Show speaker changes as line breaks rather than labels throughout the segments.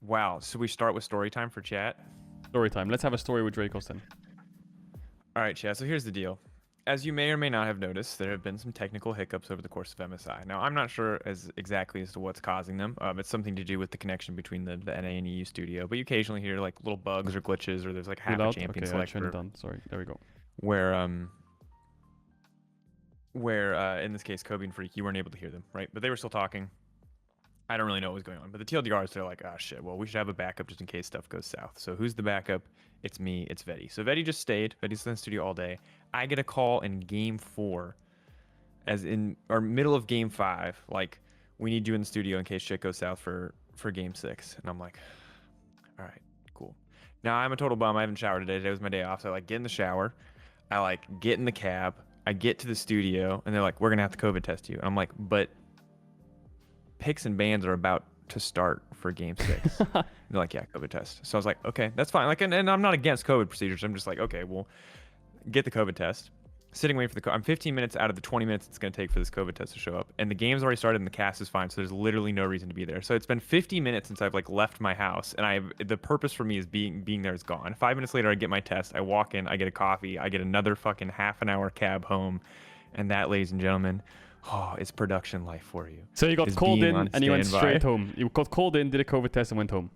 Wow. So we start with story time for chat.
Story time. Let's have a story with Drakos then.
All right, chat. So here's the deal. As you may or may not have noticed, there have been some technical hiccups over the course of MSI. Now, I'm not sure exactly as to what's causing them. It's something to do with the connection between the NA and EU studio. But you occasionally hear like little bugs or glitches, or there's like half a champion
Okay,
select
I turned it on. Sorry. There we go.
where in this case, Kobe and Freak, you weren't able to hear them, right? But they were still talking. I don't really know what was going on. But the TLDRs, they're like, oh shit, well, we should have a backup just in case stuff goes south. So who's the backup? It's me, it's Vedi. So Vedi just stayed. Vedi's in the studio all day. I get a call in game 4, as in, or middle of game 5, like, we need you in the studio in case shit goes south for game 6. And I'm like, all right, cool. Now I'm a total bum. I haven't showered today. Today was my day off. So I like get in the shower. I like get in the cab. I get to the studio and they're like, we're going to have to COVID test you. And I'm like, but picks and bans are about to start for game 6. They're like, yeah, COVID test. So I was like, okay, that's fine. Like, and I'm not against COVID procedures. I'm just like, okay, well, get the COVID test. Sitting waiting for the I'm 15 minutes out of the 20 minutes it's going to take for this COVID test to show up. And the game's already started and the cast is fine. So there's literally no reason to be there. So it's been 50 minutes since I've like left my house. And the purpose for me is being there is gone. 5 minutes later, I get my test. I walk in, I get a coffee. I get another fucking half an hour cab home. And that, ladies and gentlemen, oh, it's production life for you.
So you got called in and you went straight home. You got called in, did a COVID test and went home.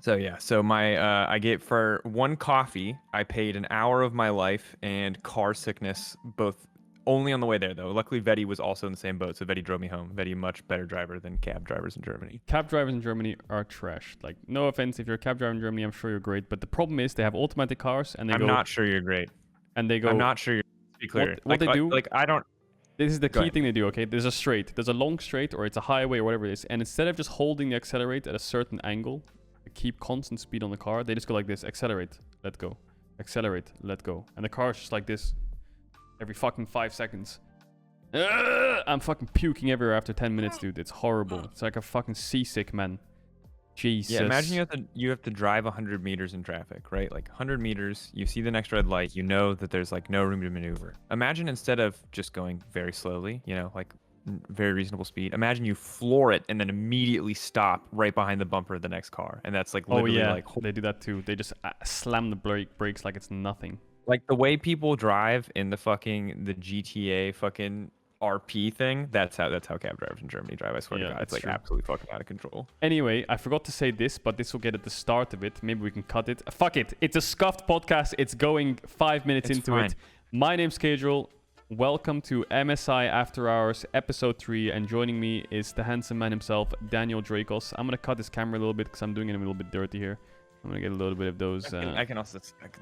So yeah, so my I get for one coffee, I paid an hour of my life and car sickness, both only on the way there though. Luckily, Vedi was also in the same boat, so Vedi drove me home. Vedi, much better driver than cab drivers in Germany.
Cab drivers in Germany are trash. Like, no offense, if you're a cab driver in Germany, I'm sure you're great. But the problem is they have automatic cars and
I'm not sure you're great.
And they go.
I'm not sure you're. To be clear,
what they do?
Like I don't.
This is the key thing they do, okay? There's a straight. There's a long straight or it's a highway or whatever it is. And instead of just holding the accelerate at a certain angle, keep constant speed on the car, they just go like this: accelerate, let go, accelerate, let go. And the car is just like this every fucking 5 seconds. I'm fucking puking everywhere after 10 minutes, dude. It's horrible. It's like a fucking seasick, man. Jesus.
Yeah, imagine you have to drive 100 meters in traffic, right? Like 100 meters, you see the next red light, you know that there's like no room to maneuver. Imagine instead of just going very slowly, you know, like very reasonable speed, imagine you floor it and then immediately stop right behind the bumper of the next car. And that's like literally like...
they do that too. They just slam the brakes like it's nothing.
Like the way people drive in the GTA fucking RP thing, that's how cab drivers in Germany drive. I swear to God, it's like true. Absolutely fucking out of control.
Anyway, I forgot to say this, but this will get at the start of it. Maybe we can cut it. Fuck it. It's a scuffed podcast. It's going 5 minutes into it. My name's Caedrel. Welcome to MSI After Hours, episode 3, and joining me is the handsome man himself, Daniel Drakos. I'm gonna cut his camera a little bit because I'm doing it a little bit dirty here. I'm gonna get a little bit of those.
I can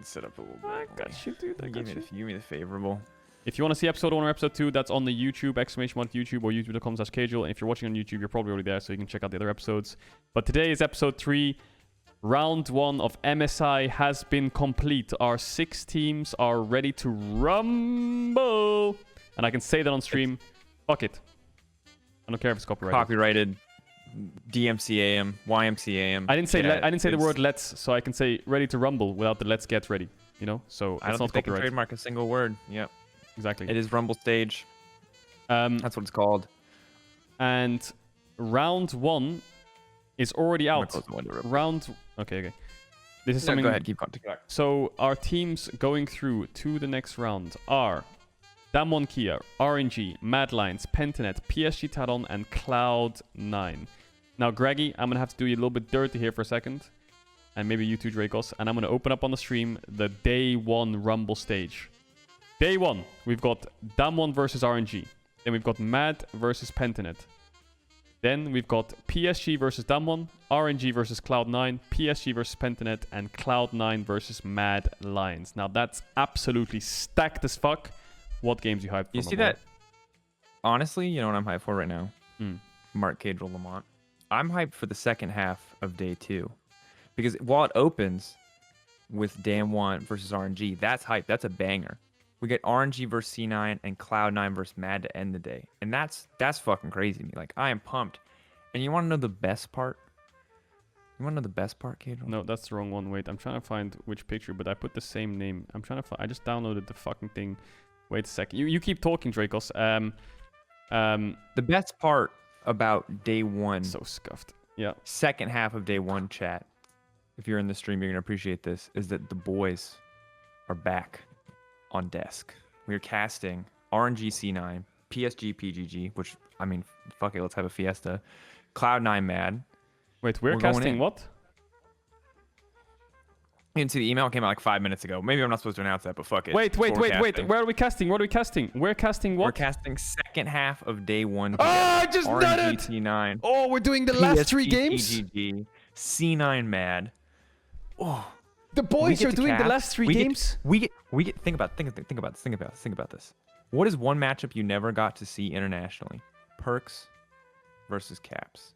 sit up a little bit.
I got you, dude.
Give me the favorable.
If you want to see episode 1 or episode 2, that's on the YouTube, !YouTube or youtube.com/Caedrel. And if you're watching on YouTube, you're probably already there, so you can check out the other episodes. But today is episode 3. Round 1 of MSI has been complete. Our 6 teams are ready to rumble. And I can say that on stream. Fuck it. I don't care if it's copyrighted.
Copyrighted. DMCAM, YMCAM.
I didn't say the word let's, so I can say ready to rumble without the let's get ready. You know? So
I don't think they can trademark a single word. Yep.
Exactly.
It is Rumble Stage. That's what it's called.
And round 1 is already out. Okay. This is something.
Go ahead, keep going.
So our teams going through to the next round are Damwon Kia, RNG, Mad Lions, Pentanet, PSG Talon, and Cloud9. Now, Greggy, I'm gonna have to do you a little bit dirty here for a second, and maybe you too, Drakos. And I'm gonna open up on the stream the day 1 Rumble stage. Day 1, we've got Damwon versus RNG. Then we've got Mad versus Pentanet. Then we've got PSG versus Damwon, RNG versus Cloud9, PSG versus Pentanet, and Cloud9 versus Mad Lions. Now that's absolutely stacked as fuck. What games you hyped for?
You see that? Honestly, you know what I'm hyped for right now? Marc, Caedrel, Lamont. I'm hyped for the second half of day 2. Because while it opens with Damwon versus RNG, that's hype. That's a banger. We get RNG versus C9 and Cloud9 versus Mad to end the day. And that's fucking crazy to me. Like, I am pumped. And you want to know the best part? You want to know the best part, Caedrel?
No, that's the wrong one. Wait, I'm trying to find which picture, but I put the same name. I'm trying to find... I just downloaded the fucking thing. Wait a second. You keep talking, Drakos.
The best part about day 1...
So scuffed. Yeah.
Second half of day one, chat. If you're in the stream, you're gonna appreciate this. Is that the boys are back on desk. We're casting RNG C9, PSG PGG, which I mean, fuck it, let's have a fiesta. Cloud9 Mad.
Wait, we're
We're going
casting
in.
what?
Into the email came out like 5 minutes ago. Maybe I'm not supposed to announce that, but fuck it.
Wait.
We're
Where
casting.
are we casting? What are we casting? We're casting what?
We're casting second half of day one.
Oh, I just done
RNG
it!
C9.
Oh, we're doing the last 3 games?
PGG, C9 Mad. Oh,
The boys
get
are
to
doing the
cast.
last 3
We get-
games?
we get think about this. What is one matchup you never got to see internationally? Perks versus Caps.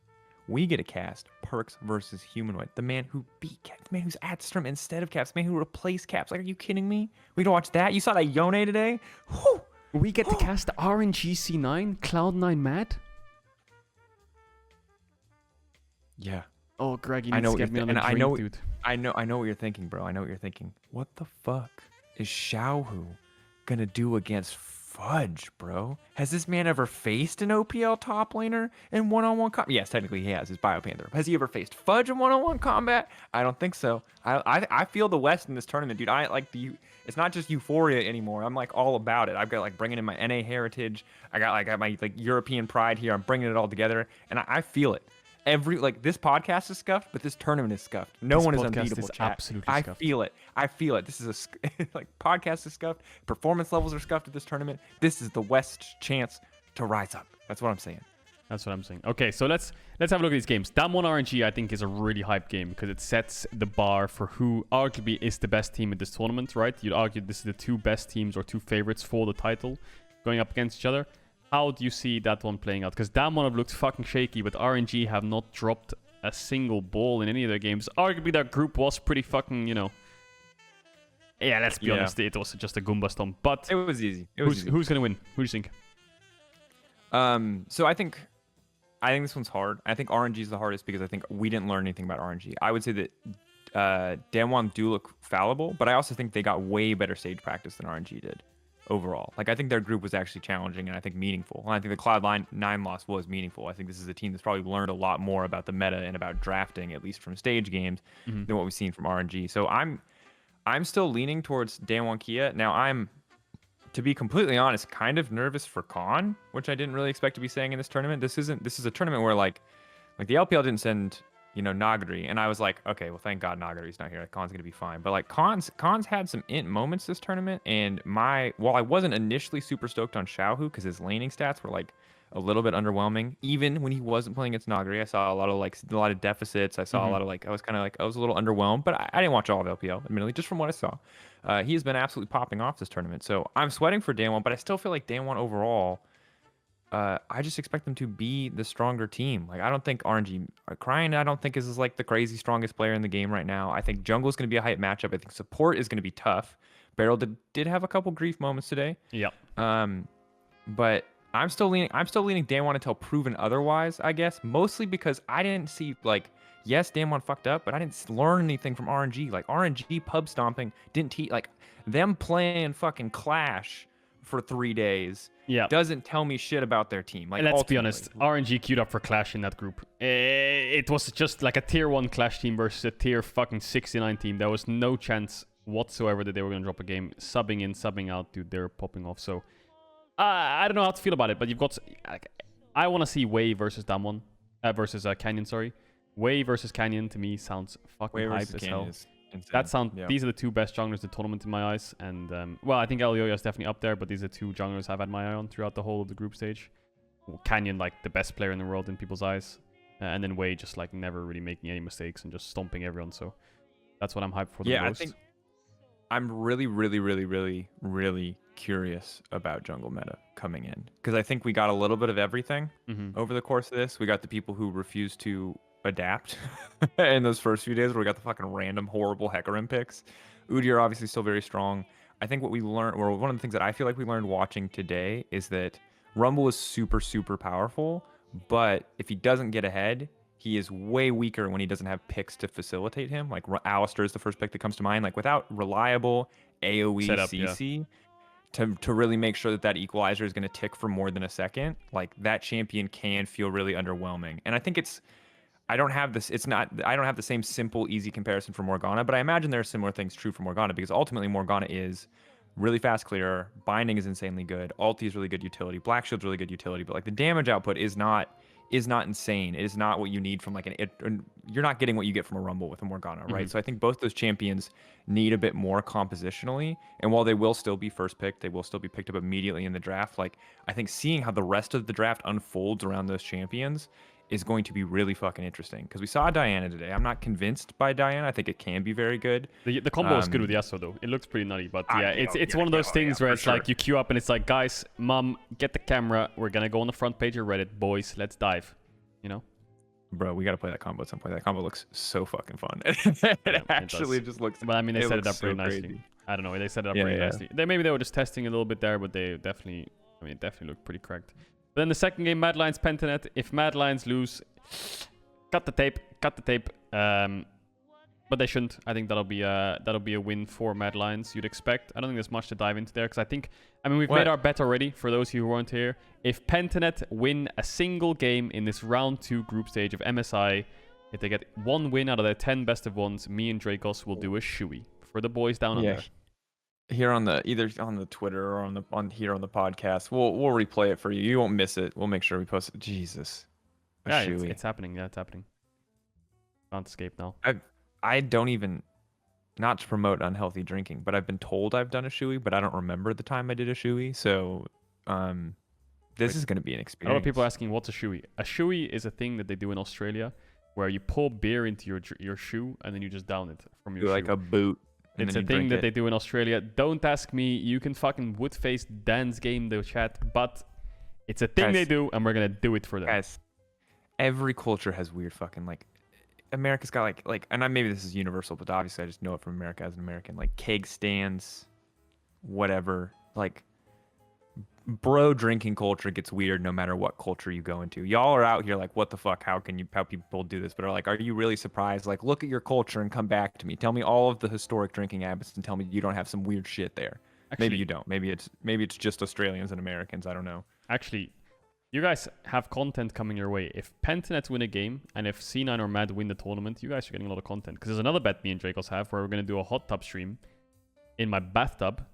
We get a cast Perks versus Humanoid. The man who beat Caps, the man who's at Strum instead of Caps, the man who replaced Caps. Like, are you kidding me? We get to watch that. You saw that Yone today? Whew.
We get to cast RNG C9, Cloud9 Mad?
Yeah.
Oh, Greg, you
I
need
know
to
what
get
you're
me on
thi-
a
and I
drink,
know-
dude.
I know what you're thinking, bro. I know what you're thinking. What the fuck is Xiaohu gonna do against Fudge, bro? Has this man ever faced an OPL top laner in one-on-one combat? Yes, technically he has. His Biopanther. Has he ever faced Fudge in one-on-one combat? I don't think so. I feel the West in this tournament, dude. I like the. It's not just euphoria anymore. I'm like all about it. I've got like bringing in my NA heritage. I got my like European pride here. I'm bringing it all together, and I feel it. This podcast is scuffed, but this tournament is scuffed. No
This
one is
podcast
unbeatable.
is
Chat.
absolutely
I
scuffed.
feel it. I feel it. This is like podcast is scuffed. Performance levels are scuffed at this tournament. This is the West's chance to rise up. That's what I'm saying.
That's what I'm saying. Okay, so let's have a look at these games. Damwon RNG, I think, is a really hype game because it sets the bar for who arguably is the best team in this tournament, right? You'd argue this is the 2 best teams or 2 favorites for the title going up against each other. How do you see that one playing out? Because Damwon have looked fucking shaky, but RNG have not dropped a single ball in any of their games. Arguably, their group was pretty fucking, Yeah, let's be honest, it was just a Goomba stomp. But
It was easy.
who's gonna win? Who do you think?
So I think this one's hard. I think RNG is the hardest because I think we didn't learn anything about RNG. I would say that Damwon do look fallible, but I also think they got way better stage practice than RNG did overall. Like, I think their group was actually challenging and I think meaningful. And I think the Cloud9 loss was meaningful. I think this is a team that's probably learned a lot more about the meta and about drafting, at least from stage games, than what we've seen from RNG. So I'm still leaning towards Damwon Kia. Now to be completely honest, kind of nervous for Khan, which I didn't really expect to be saying in this tournament. This is a tournament where like the LPL didn't send, Nagri, and I was like, okay, well, thank God Nagri's not here. Khan's gonna be fine. But like Khan's had some int moments this tournament, and while I wasn't initially super stoked on Xiaohu because his laning stats were like a little bit underwhelming, even when he wasn't playing against Nagri, I saw a lot of deficits. I saw a lot of I was a little underwhelmed, but I didn't watch all of LPL, admittedly, just from what I saw. He has been absolutely popping off this tournament, so I'm sweating for Damwon, but I still feel like Damwon overall. I just expect them to be the stronger team. Like, I don't think RNG Crying, I don't think is like the crazy strongest player in the game right now. I think jungle is going to be a hype matchup. I think support is going to be tough. Beryl did have a couple grief moments today.
Yeah.
But I'm still leaning Damwon until proven otherwise, I guess. Mostly because I didn't see yes, Damwon fucked up, but I didn't learn anything from RNG. Like, RNG pub stomping didn't teach them playing fucking Clash for 3 days.
Yeah.
Doesn't tell me shit about their team. Like,
let's be
ultimately.
honest, RNG queued up for Clash in that group. It was just like a tier 1 Clash team versus a tier fucking 69 team. There was no chance whatsoever that they were going to drop a game. Subbing in, subbing out, dude, they're popping off. So, I don't know how to feel about it, but you've got... I want to see Wei versus Damwon. Versus Canyon, sorry. Wei versus Canyon, to me, sounds fucking hype as hell. These are the 2 best junglers in the tournament in my eyes, and I think Elioya is definitely up there, but these are 2 junglers I've had my eye on throughout the whole of the group stage. Canyon, like the best player in the world in people's eyes, and then Wei just like never really making any mistakes and just stomping everyone. So that's what I'm hyped for the most.
I think I'm really, really, really, really, really curious about jungle meta coming in, because I think we got a little bit of everything over the course of this. We got the people who refuse to adapt in those first few days, where we got the fucking random horrible Hecarim picks. Udyr obviously still very strong. I think what we learned, or one of the things that I feel like we learned watching today, is that Rumble is super, super powerful, but if he doesn't get ahead, he is way weaker when he doesn't have picks to facilitate him. Like Alistar is the first pick that comes to mind. Like, without reliable AoE
Setup,
CC to really make sure that equalizer is going to tick for more than a second, like, that champion can feel really underwhelming. And I think I don't have this. I don't have the same simple, easy comparison for Morgana, but I imagine there are similar things true for Morgana because ultimately Morgana is really fast clear. Binding is insanely good. Ulti is really good utility. Black Shield's really good utility, but like the damage output is not insane. It is not what you need from like you're not getting what you get from a Rumble with a Morgana, right?
Mhm.
So I think both those champions need a bit more compositionally. And while they will still be first pick, they will still be picked up immediately in the draft. Like I think seeing how the rest of the draft unfolds around those champions is going to be really fucking interesting because we saw Diana today. I'm not convinced by Diana. I think it can be very good.
The combo is good with Yasuo though. It looks pretty nutty, but yeah, it's one of those things where it's
sure.
like you queue up and it's like, guys, mom, get the camera. We're gonna go on the front page of Reddit, boys. Let's dive. You know,
bro, we gotta play that combo at some point. That combo looks so fucking fun. It actually just looks.
But I mean, they set it up
so
pretty nicely.
crazy.
I don't know. They set it up pretty nicely. Maybe they were just testing a little bit there, but they definitely, I mean, it definitely looked pretty cracked. But then the second game, Mad Lions Pentanet. If Mad Lions lose, cut the tape. But they shouldn't. I think that'll be a win for Mad Lions. You'd expect. I don't think there's much to dive into there because I mean, we've made our bet already. For those of you who weren't here, if Pentanet win a single game in this round 2 group stage of MSI, if they get 1 win out of their 10 best of ones, me and Drakos will do a shoey for the boys down under.
Here on the either on the Twitter or on the podcast, we'll replay it for you. You won't miss it. We'll make sure we post it. Jesus,
yeah, it's happening. Yeah, it's happening. Can't escape now.
I don't even, not to promote unhealthy drinking, but I've been told I've done a shoey, but I don't remember the time I did a shoey. So, this is going to be an experience.
A lot of people are asking, what's a shoey? A shoey is a thing that they do in Australia, where you pour beer into your shoe and then you just down it from your shoe.
Like a boot.
It's a thing that they do in Australia. Don't ask me. You can fucking wood-face dance game the chat, but it's a thing they do, and we're gonna do it for them.
Guys, every culture has weird fucking like. America's got like, and maybe this is universal, but obviously I just know it from America as an American. Like keg stands, whatever. Like, bro, drinking culture gets weird no matter what culture you go into. Y'all are out here like, what the fuck? How people do this? But are like, are you really surprised? Like, look at your culture and come back to me. Tell me all of the historic drinking habits and tell me you don't have some weird shit there. Actually, maybe you don't. Maybe it's just Australians and Americans. I don't know.
Actually, you guys have content coming your way. If Pentanet win a game and if C9 or Mad win the tournament, you guys are getting a lot of content. Because there's another bet me and Drakos have where we're going to do a hot tub stream in my bathtub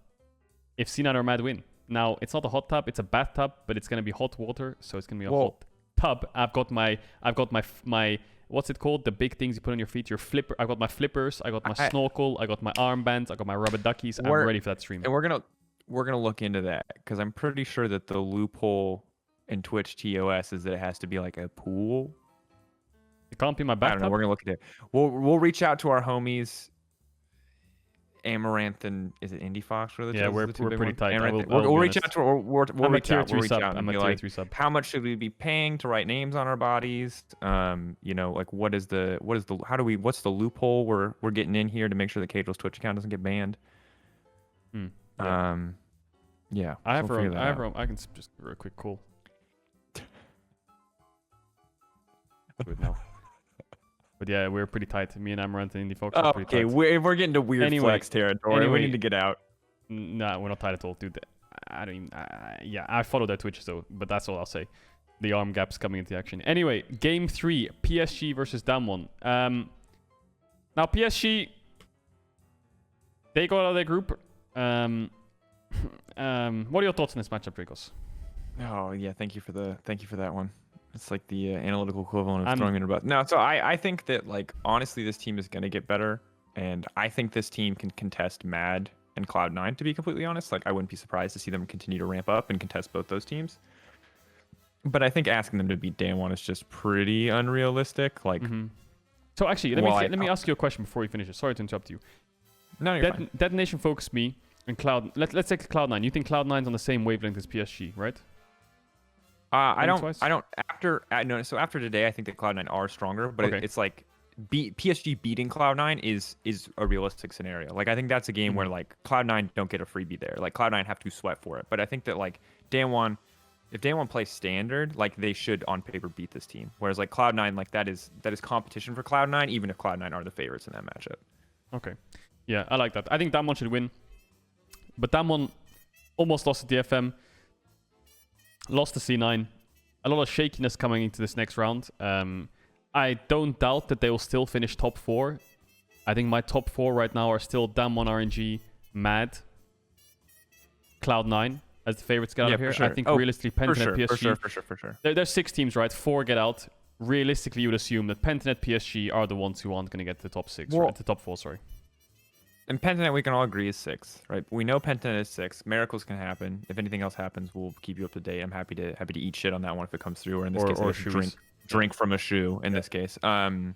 if C9 or Mad win. Now, it's not a hot tub, it's a bathtub, but it's going to be hot water, so it's going to be a hot tub. I've got my what's it called? The big things you put on your feet, your flipper. I got my flippers, I got my snorkel, I got my armbands, I got my rubber duckies. I'm ready for that stream.
And we're going to look into that because I'm pretty sure that the loophole in Twitch TOS is that it has to be like a pool.
It can't be my bathtub.
I don't know. We're gonna look at it. We'll reach out to our homies, Amaranth and is it Indie Fox?
Yeah, we're pretty tight.
We'll reach out to we'll reach out. We'll reach out and be like,
how
much should we be paying to write names on our bodies? You know, like what's the loophole we're getting in here to make sure that Caedrel's Twitch account doesn't get banned? Yeah.
I have I can just give her a quick call. But yeah, we're pretty tight. Me and Amaranth and Indie Fox are pretty tight.
Okay, we're getting to weird flex territory. We need to get out.
Nah, we're not tight at all, dude. I don't even... yeah, I follow their Twitch, though, but that's all I'll say. The arm gap's coming into action. Anyway, Game 3, PSG versus Damwon. Now, PSG... They got out of their group. What are your thoughts on this matchup, Drakos?
Oh, yeah, thank you for that one. It's like the analytical equivalent of throwing in a bus. No, so I think that, like, honestly, this team is going to get better. And I think this team can contest Mad and Cloud9, to be completely honest. Like, I wouldn't be surprised to see them continue to ramp up and contest both those teams. But I think asking them to beat Damwon is just pretty unrealistic. Like,
So actually, let me ask you a question before you finish it. Sorry to interrupt you.
No, you're fine.
Detonation focused me and Cloud. Let's take Cloud9. You think Cloud9's on the same wavelength as PSG, right?
I don't. So after today, I think that Cloud9 are stronger, but it's like PSG beating Cloud9 is a realistic scenario. Like, I think that's a game where like Cloud9 don't get a freebie there. Like, Cloud9 have to sweat for it. But I think that like Damwon, if Damwon plays standard, like they should on paper beat this team. Whereas like Cloud9, like that is competition for Cloud9, even if Cloud9 are the favorites in that matchup.
Okay, yeah, I like that. I think Damwon should win, but Damwon almost lost to DFM. Lost to C9. A lot of shakiness coming into this next round. I don't doubt that they will still finish top 4. I think my top 4 right now are still Damwon, RNG, Mad, Cloud9 as the favorites get out of here.
Sure.
I think realistically Pentanet, PSG.
For sure.
There's 6 teams, right? 4 get out. Realistically, you would assume that Pentanet, PSG are the ones who aren't going to get to the top 6, right? The top 4, sorry.
And Pentanet, we can all agree, is 6, right? We know Pentanet is 6. Miracles can happen. If anything else happens, we'll keep you up to date. I'm happy to eat shit on that one if it comes through, or in this case, drink from a shoe. In this case, in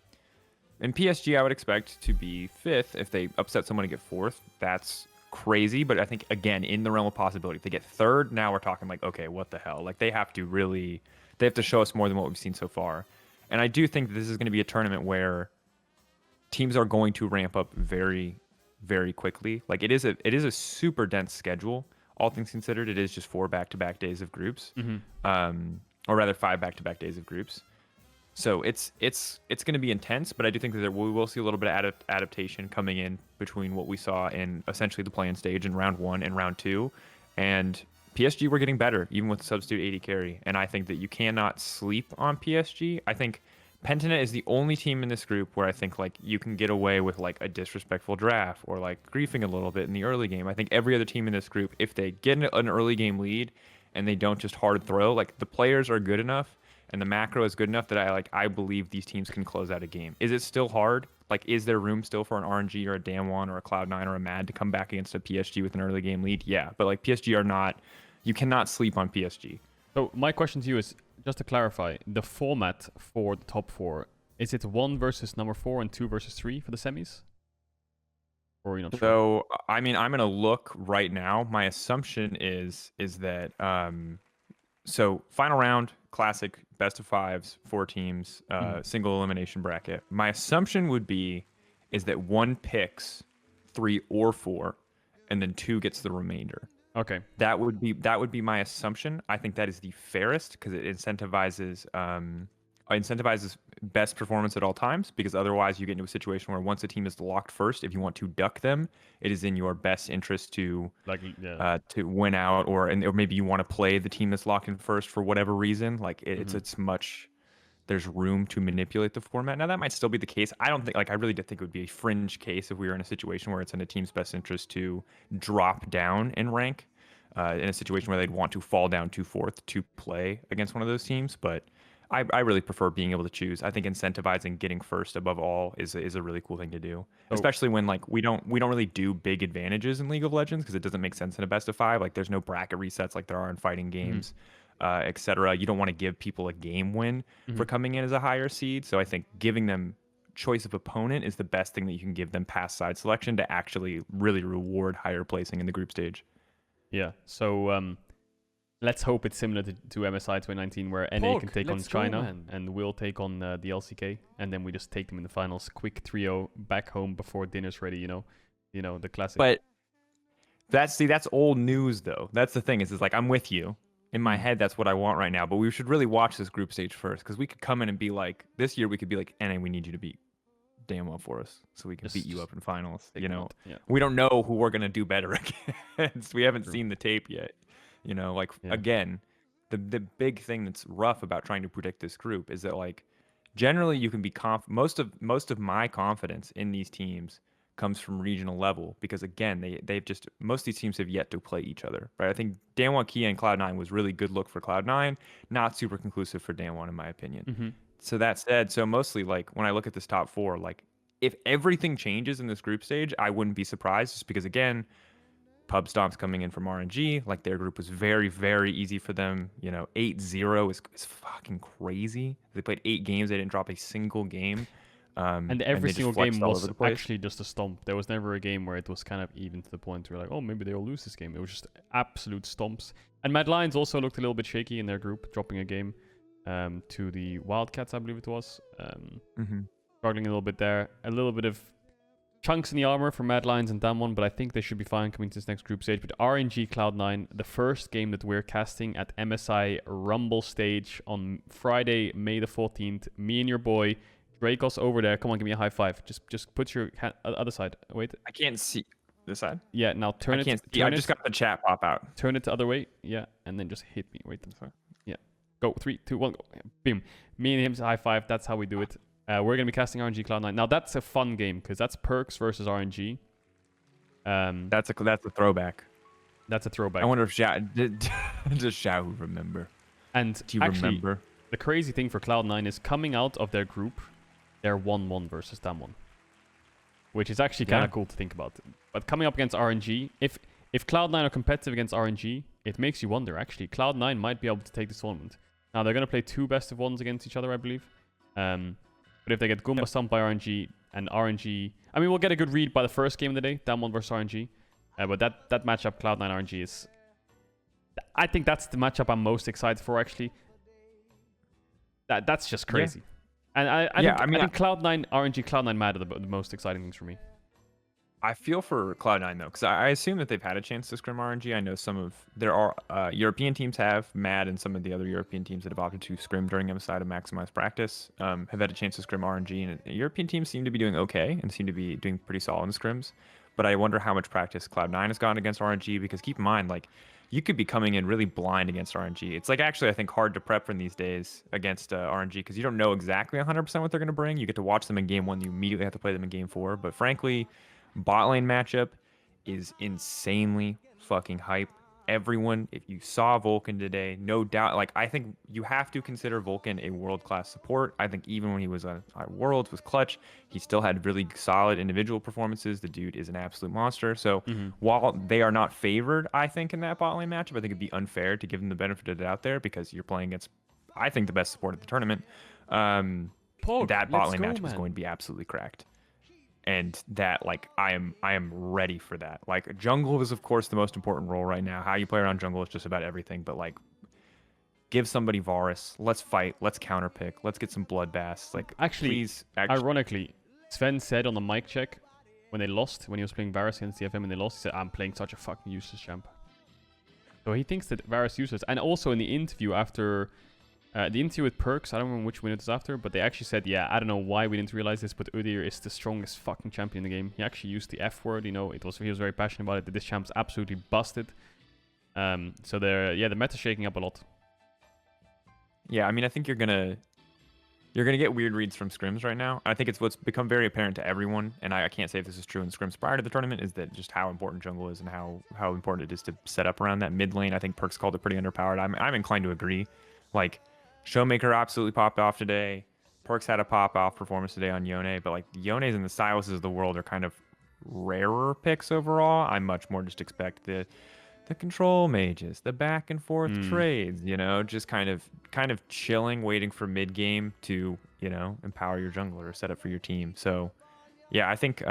PSG, I would expect to be 5th. If they upset someone to get 4th, that's crazy. But I think again, in the realm of possibility, if they get 3rd, now we're talking like, okay, what the hell? Like they have to show us more than what we've seen so far. And I do think this is going to be a tournament where teams are going to ramp up very, very quickly. Like it is a super dense schedule, all things considered. It is just 4 back-to-back days of groups, or rather 5 back-to-back days of groups. So it's going to be intense, but I do think that we will see a little bit of adaptation coming in between what we saw in essentially the play-in stage in round 1 and round 2, and PSG were getting better even with the substitute AD carry, and I think that you cannot sleep on PSG. I think Pentanet is the only team in this group where I think like you can get away with like a disrespectful draft or like griefing a little bit in the early game. I think every other team in this group, if they get an early game lead and they don't just hard throw, like the players are good enough and the macro is good enough that I believe these teams can close out a game. Is it still hard? Like, is there room still for an RNG or a Damwon or a Cloud9 or a Mad to come back against a PSG with an early game lead? Yeah, but like PSG are not. You cannot sleep on PSG.
So my question to you is, just to clarify, the format for the top 4, is it 1 versus number 4 and 2 versus 3 for the semis? Or are you not sure?
So, I mean, I'm going to look right now. My assumption is that, so final round, classic, best of 5s, 4 teams, single elimination bracket. My assumption would be is that 1 picks 3 or 4, and then 2 gets the remainder.
Okay.
That would be my assumption. I think that is the fairest because it incentivizes best performance at all times, because otherwise you get into a situation where once a team is locked first, if you want to duck them, it is in your best interest to to win out, or maybe you want to play the team that's locked in first for whatever reason. Like it's much. There's room to manipulate the format. Now that might still be the case. I don't think I really did think it would be a fringe case if we were in a situation where it's in a team's best interest to drop down in rank, in a situation where they'd want to fall down to 4th to play against one of those teams. But I really prefer being able to choose. I think incentivizing getting first above all is a really cool thing to do, especially when like we don't really do big advantages in League of Legends because it doesn't make sense in a best of 5. Like there's no bracket resets like there are in fighting games. Etc. You don't want to give people a game win for coming in as a higher seed. So I think giving them choice of opponent is the best thing that you can give them past side selection to actually really reward higher placing in the group stage.
Yeah. So let's hope it's similar to MSI 2019 where NA can take on China and we'll take on the LCK, and then we just take them in the finals. Quick 3-0 back home before dinner's ready. You know the classic.
But that's old news though. That's the thing is like I'm with you. In my head, that's what I want right now. But we should really watch this group stage first, because we could come in and be like, this year we could be like, NA, we need you to beat damn well for us, so we can beat you up in finals. We don't know who we're gonna do better against. We haven't seen the tape yet. Again, the big thing that's rough about trying to predict this group is that like generally you can be most of my confidence in these teams comes from regional level, because again they've just most of these teams have yet to play each other, right? I think Damwon, Kia, and Cloud9 was really good look for Cloud9, not super conclusive for Damwon in my opinion. So that said, so mostly like when I look at this top 4, like if everything changes in this group stage, I wouldn't be surprised, just because again Pub Stomp's coming in from RNG, like their group was very, very easy for them. 8-0 is fucking crazy. They played 8 games, they didn't drop a single game.
And every single game was actually just a stomp. There was never a game where it was kind of even to the point where like, oh, maybe they'll lose this game. It was just absolute stomps. And Mad Lions also looked a little bit shaky in their group, dropping a game to the Wildcats, I believe it was. Struggling a little bit there. A little bit of chunks in the armor for Mad Lions and Damwon, but I think they should be fine coming to this next group stage. But RNG Cloud9, the first game that we're casting at MSI Rumble stage on Friday, May the 14th. Me and your boy Drakos over there. Come on, give me a high five. Just put your hand other side. Wait.
I can't see this side.
Yeah, now turn it.
I can't see. I just got the chat pop out.
Turn it the other way. Yeah, and then just hit me. Wait. Yeah. Go. 3, 2, 1. Go. Boom. Me and him's high five. That's how we do it. We're going to be casting RNG Cloud9. Now, that's a fun game because that's Perks versus RNG.
That's a throwback.
That's a throwback.
I wonder if does Xiao remember?
And
Do you
actually,
remember?
the crazy thing for Cloud9 is coming out of their group, they're 1-1 versus Damwon. Which is actually kind of cool to think about. But coming up against RNG, if Cloud9 are competitive against RNG, it makes you wonder, actually. Cloud9 might be able to take this tournament. Now, they're going to play 2 best of 1s against each other, I believe. But if they get Goomba stumped by RNG, and RNG... I mean, we'll get a good read by the first game of the day, Damwon versus RNG. But that matchup, Cloud9 RNG, is... I think that's the matchup I'm most excited for, actually. That's just crazy.
Yeah.
And I think Cloud9, RNG, Cloud9 Mad are the most exciting things for me.
I feel for Cloud9 though, because I assume that they've had a chance to scrim RNG. I know there are European teams have, Mad and some of the other European teams that have opted to scrim during MSI to maximize practice have had a chance to scrim RNG, and European teams seem to be doing okay and seem to be doing pretty solid in scrims. But I wonder how much practice Cloud9 has gotten against RNG, because keep in mind, like, you could be coming in really blind against RNG. It's like actually, I think, hard to prep in these days against RNG because you don't know exactly 100% what they're going to bring. You get to watch them in game 1, you immediately have to play them in game 4. But frankly, bot lane matchup is insanely fucking hype. Everyone, if you saw Vulcan today, no doubt, like, I think you have to consider Vulcan a world-class support. I think even when he was on Worlds with Clutch, he still had really solid individual performances. The dude is an absolute monster. So while they are not favored, I think, in that bot lane matchup, I think it'd be unfair to give them the benefit of the doubt there because you're playing against, I think, the best support at the tournament. That bot lane matchup is going to be absolutely cracked. And that, like, I am ready for that. Like, jungle is, of course, the most important role right now. How you play around jungle is just about everything. But, like, give somebody Varus. Let's fight. Let's counterpick. Let's get some bloodbaths. Like,
actually, ironically, Sven said on the mic check when they lost, when he was playing Varus against DFM and they lost, he said, I'm playing such a fucking useless champ. So he thinks that Varus is useless. And also in the interview after... the interview with Perks, I don't remember which win it was after, but they actually said, yeah, I don't know why we didn't realize this, but Udyr is the strongest fucking champion in the game. He actually used the F word, you know, he was very passionate about it, that this champ's absolutely busted. So the meta's shaking up a lot.
Yeah, I mean, I think you're gonna get weird reads from scrims right now. I think it's what's become very apparent to everyone, and I can't say if this is true in scrims prior to the tournament, is that just how important jungle is and how important it is to set up around that mid lane. I think Perks called it pretty underpowered. I'm inclined to agree. Like, Showmaker absolutely popped off today. Perks had a pop-off performance today on Yone, but, like, the Yones and the Silases of the world are kind of rarer picks overall. I much more just expect the control mages, the back and forth trades, you know, just kind of chilling, waiting for mid-game to, you know, empower your jungler or set up for your team. So, yeah, I think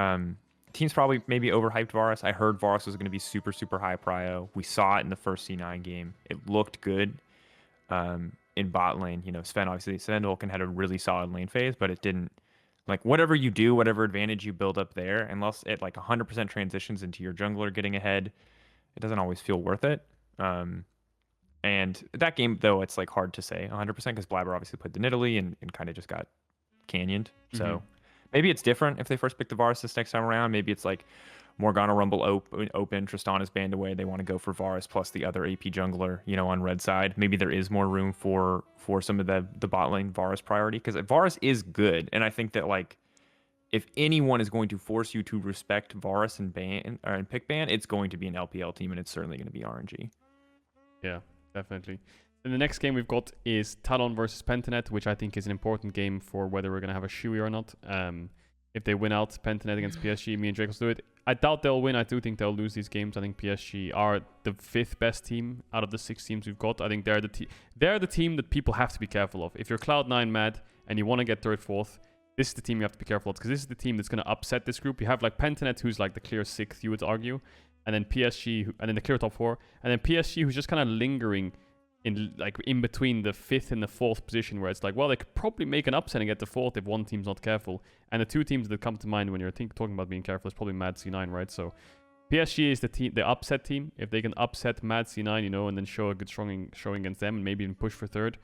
team's probably maybe overhyped Varus. I heard Varus was going to be super, super high prio. We saw it in the first C9 game. It looked good. In bot lane, you know, Sven Vulcan had a really solid lane phase, but it didn't, like, whatever you do, whatever advantage you build up there, unless it, like, 100% transitions into your jungler getting ahead, it doesn't always feel worth it. And that game, though, it's, like, hard to say 100% because Blabber obviously played the Nidalee and kind of just got canyoned. So maybe it's different if they first pick the Varus this next time around. Maybe it's like Morgana Rumble open, Tristan is banned away. They want to go for Varus plus the other AP jungler, you know, on red side. Maybe there is more room for some of the bot lane Varus priority, because Varus is good, and I think that, like, if anyone is going to force you to respect Varus and pick ban, it's going to be an LPL team, and it's certainly going to be RNG.
Yeah, definitely. And the next game we've got is Talon versus Pentanet, which I think is an important game for whether we're going to have a Shui or not. If they win out Pentanet against PSG, me and Drakos do it. I doubt they'll win. I do think they'll lose these games. I think PSG are the 5th best team out of the 6 teams we've got. I think they're the team that people have to be careful of. If you're Cloud9 Mad and you want to get 3rd, 4th, this is the team you have to be careful of, because this is the team that's going to upset this group. You have, like, Pentanet, who's like the clear 6th, you would argue, and then PSG, and then the clear top 4, and then PSG, who's just kind of lingering in between the 5th and the 4th position, where it's like, well, they could probably make an upset and get the 4th if one team's not careful. And the 2 teams that come to mind when you're talking about being careful is probably Mad C9, right? So PSG is the upset team. If they can upset Mad C9, you know, and then show a good showing against them and maybe even push for 3rd,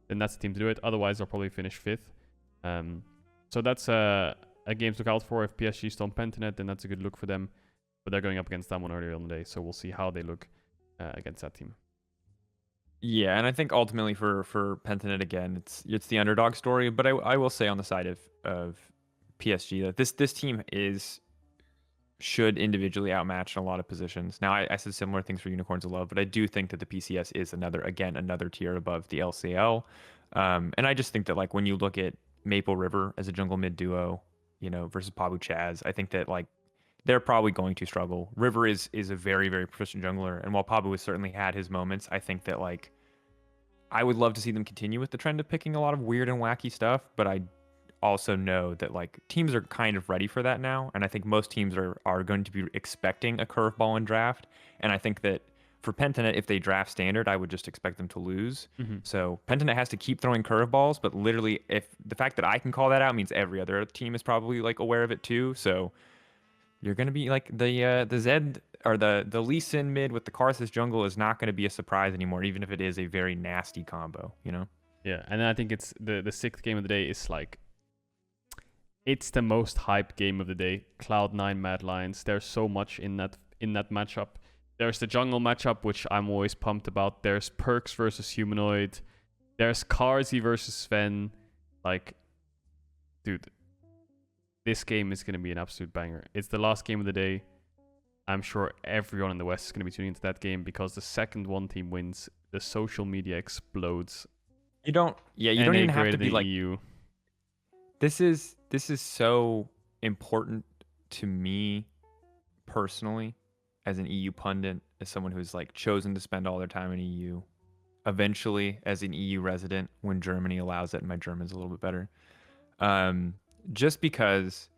then that's the team to do it. Otherwise, they'll probably finish 5th. So that's a game to look out for. If PSG stomp Pentanet, then that's a good look for them. But they're going up against that one earlier on the day, so we'll see how they look against that team.
Yeah, and I think ultimately for Pentanet again, it's the underdog story. But I will say on the side of PSG that this team should individually outmatch in a lot of positions. Now I said similar things for Unicorns of Love, but I do think that the PCS is another tier above the LCL. And I just think that like when you look at Maple River as a jungle mid duo, versus Pabu Chaz, I think that like they're probably going to struggle. River is a very, very proficient jungler, and while Pabu has certainly had his moments, I think that like I would love to see them continue with the trend of picking a lot of weird and wacky stuff, but I also know that like teams are kind of ready for that now, and I think most teams are going to be expecting a curveball in draft, and I think that for Pentanet, if they draft standard, I would just expect them to lose. So Pentanet has to keep throwing curveballs, but literally, if the fact that I can call that out means every other team is probably like aware of it too. So you're gonna be like the Zed or the Lee Sin mid with the Karthus jungle is not gonna be a surprise anymore, even if it is a very nasty combo.
Yeah, and I think it's the sixth game of the day is like it's the most hyped game of the day. Cloud9 Mad Lions. There's so much in that matchup. There's the jungle matchup, which I'm always pumped about. There's Perks versus Humanoid. There's Karzi versus Sven. Like, dude, this game is going to be an absolute banger. It's the last game of the day. I'm sure everyone in the West is going to be tuning into that game because the second one team wins, the social media explodes.
You don't even have to be like
EU.
This is so important to me personally as an EU pundit, as someone who's like chosen to spend all their time in EU. Eventually, as an EU resident, when Germany allows it, and my German's a little bit better. Just because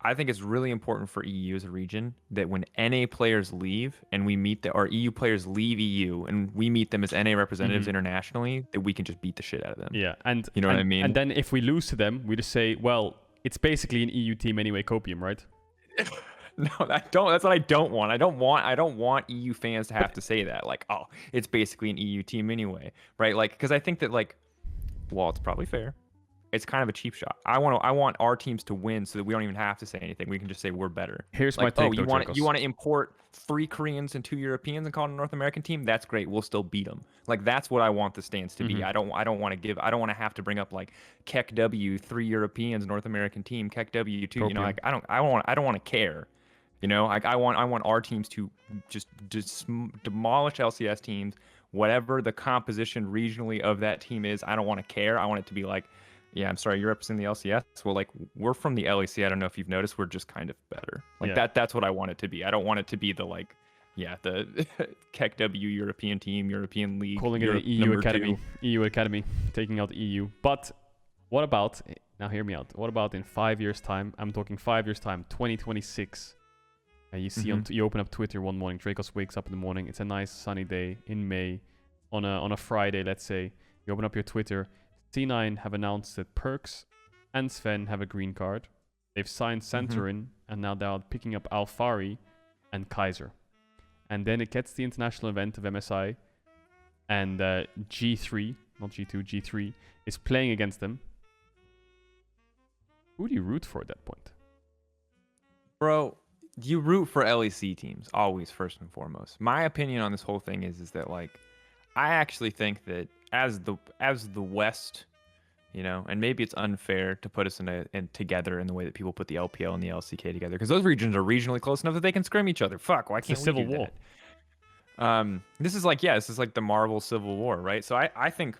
I think it's really important for EU as a region that when NA players leave and we meet our EU players leave EU and we meet them as NA representatives internationally, that we can just beat the shit out of them.
Yeah, and
you know what I mean?
And then if we lose to them, we just say, well, it's basically an EU team anyway, Copium, right?
No, I don't. That's what I don't want. I don't want EU fans to have to say that. Like, oh, it's basically an EU team anyway, right? Like, because I think that like, well, it's probably fair. It's kind of a cheap shot. I want our teams to win so that we don't even have to say anything. We can just say we're better.
Here's
like,
my take.
You want to import 3 Koreans and 2 Europeans and call it a North American team? That's great. We'll still beat them. Like that's what I want the stance to be. I don't want to have to bring up like Keck W 3 Europeans North American team, Keck W 2. You know, like I don't want to care. You know, like I want our teams to just demolish LCS teams, whatever the composition regionally of that team is. I don't want to care. I want it to be like, yeah, I'm sorry, you're representing the LCS. Well, like we're from the LEC. I don't know if you've noticed, we're just kind of better. Like that's what I want it to be. I don't want it to be the like, the Keck W European team, European League,
calling it an EU Academy, 2. EU Academy, taking out EU. But what about now? Hear me out. What about in 5 years' time? I'm talking 5 years' time, 2026. And you see you open up Twitter one morning. Drakos wakes up in the morning. It's a nice sunny day in May, on a Friday, let's say. You open up your Twitter. C9 have announced that Perks and Sven have a green card. They've signed Santorin, and now they're picking up Alfari and Kaiser. And then it gets the international event of MSI, and G3, not G2, G3, is playing against them. Who do you root for at that point?
Bro, you root for LEC teams, always, first and foremost. My opinion on this whole thing is that, like, I actually think that as the West, and maybe it's unfair to put us together in the way that people put the LPL and the LCK together, because those regions are regionally close enough that they can scrim each other. Fuck, why can't we
Civil
do
War.
that? This is like the Marvel Civil War, right? So I think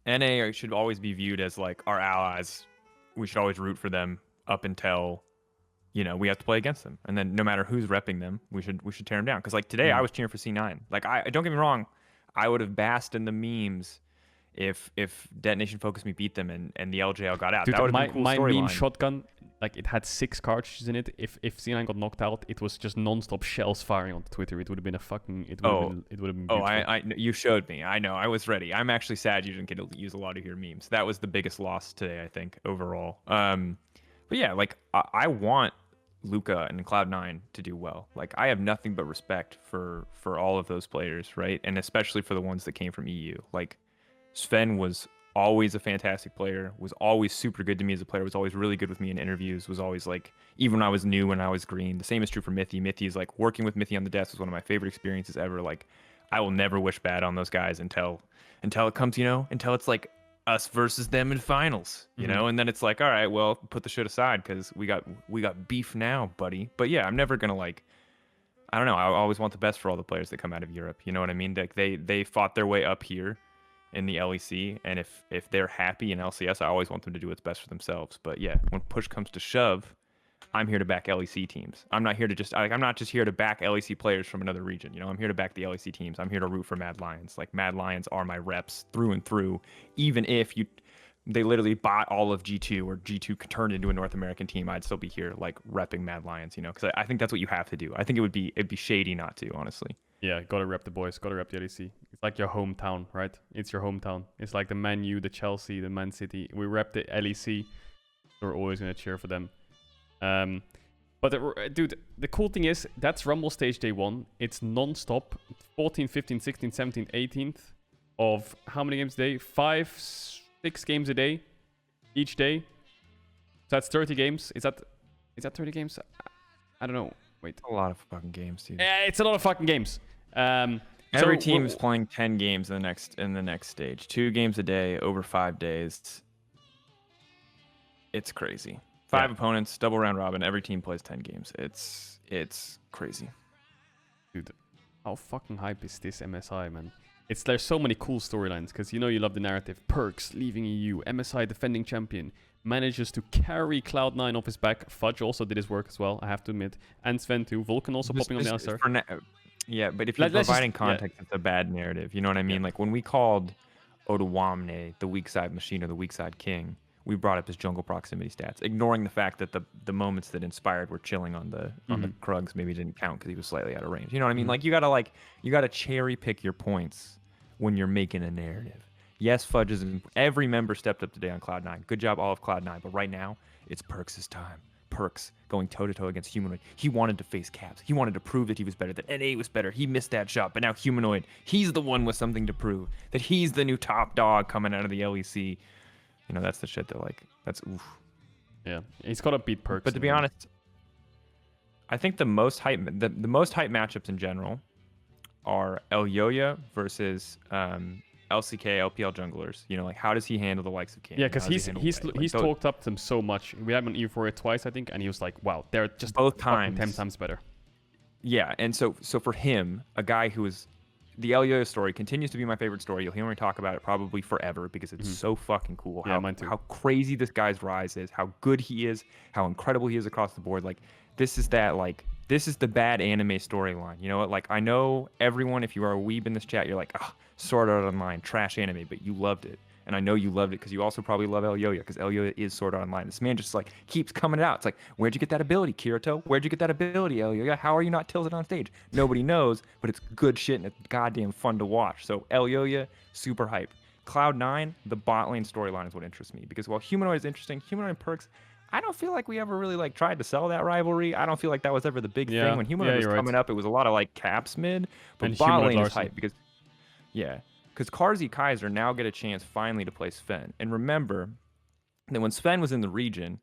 NA should always be viewed as like our allies. We should always root for them up until we have to play against them, and then no matter who's repping them, we should tear them down. Because like today, I was cheering for C9. Like I don't get me wrong, I would have basked in the memes if Detonation Focus Me beat them and the LJL got out.
Dude,
that would have been a cool
my meme
storyline.
shotgun, like it had 6 cartridges in it. If C9 got knocked out, it was just non-stop shells firing on Twitter. It would have been it would have been beautiful.
I you showed me. I know. I was ready. I'm actually sad you didn't get to use a lot of your memes. That was the biggest loss today, I think, overall. But yeah, like I want Luca and Cloud9 to do well. Like I have nothing but respect for all of those players, right? And especially for the ones that came from EU. Like Sven was always a fantastic player, was always super good to me as a player, was always really good with me in interviews, was always like, even when I was new, when I was green. The same is true for Mithy. Mithy is like, working with Mithy on the desk was one of my favorite experiences ever. Like I will never wish bad on those guys until it comes, until it's like us versus them in finals, and then it's like, all right, well, put the shit aside because we got beef now, buddy. But yeah, I'm never gonna like, I don't know. I always want the best for all the players that come out of Europe. You know what I mean? Like they fought their way up here in the LEC, and if they're happy in LCS, I always want them to do what's best for themselves. But yeah, when push comes to shove, I'm here to back LEC teams. I'm not here to just I'm not just here to back LEC players from another region. I'm here to back the LEC teams. I'm here to root for Mad Lions. Like Mad Lions are my reps through and through. Even if they literally bought all of G2 or G2 turned into a North American team, I'd still be here like repping Mad Lions. Because I think that's what you have to do. I think it'd be shady not to, honestly.
Yeah, gotta rep the boys. Gotta rep the LEC. It's like your hometown, right? It's your hometown. It's like the Man U, the Chelsea, the Man City. We rep the LEC. We're always gonna cheer for them. But dude, the cool thing is that's Rumble Stage Day 1. It's non-stop. 14, 15, 16, 17, 18th of how many games a day? 5, 6 games a day each day. So that's 30 games. Is that 30 games? I don't know. Wait.
A lot of fucking games, dude.
It's a lot of fucking games.
Every team is playing 10 games in the next stage. 2 games a day over 5 days. It's crazy. 5 opponents, double round robin. Every team plays 10 games. It's crazy.
Dude, how fucking hype is this MSI, man? There's so many cool storylines because you love the narrative. Perks leaving EU, MSI defending champion, manages to carry Cloud9 off his back. Fudge also did his work as well, I have to admit. And Sven too. Vulcan also popping on the outside.
Yeah, but if you're providing context, it's a bad narrative. You know what I mean? Like when we called Odawamne the weak side machine or the weak side king, we brought up his jungle proximity stats, ignoring the fact that the moments that inspired were chilling on the Krugs maybe didn't count because he was slightly out of range. You know what I mean? Like you gotta cherry pick your points when you're making a narrative. Yes, Fudge is every member stepped up today on Cloud9. Good job, all of Cloud9. But right now, it's Perks' time. Perks going toe-to-toe against Humanoid. He wanted to face Caps. He wanted to prove that he was better, that NA was better. He missed that shot, but now Humanoid, he's the one with something to prove. That he's the new top dog coming out of the LEC. That's the shit that, like, that's oof.
Yeah, he's got to beat Perks.
But to be honest, I think the most hype matchups in general are Elyoya versus LCK, LPL junglers. Like, how does he handle the likes of King?
Yeah, because he's talked up them so much. We had him on E03 twice, I think, and he was like, wow, they're just
both times
10 times better.
Yeah, and so for him, a guy who is the Elyoya story continues to be my favorite story. You'll hear me talk about it probably forever because it's so fucking cool.
Yeah, mine too.
How crazy this guy's rise is, how good he is, how incredible he is across the board. Like, this is the bad anime storyline. You know what? Like, I know everyone, if you are a weeb in this chat, you're like, Sword Art Online, trash anime, but you loved it. And I know you loved it because you also probably love Elyoya because Elyoya is Sword Art Online. This man just like keeps coming out. It's like, where'd you get that ability, Kirito? Where'd you get that ability, Elyoya? How are you not tilted on stage? Nobody knows, but it's good shit and it's goddamn fun to watch. So Elyoya, super hype. Cloud9, the bot lane storyline is what interests me because while Humanoid is interesting, Humanoid and Perks, I don't feel like we ever really like tried to sell that rivalry. I don't feel like that was ever the big thing. When Humanoid was coming up, it was a lot of like Caps mid, but and bot lane is hype because because Carzzy Kaiser now get a chance finally to play Sven. And remember that when Sven was in the region,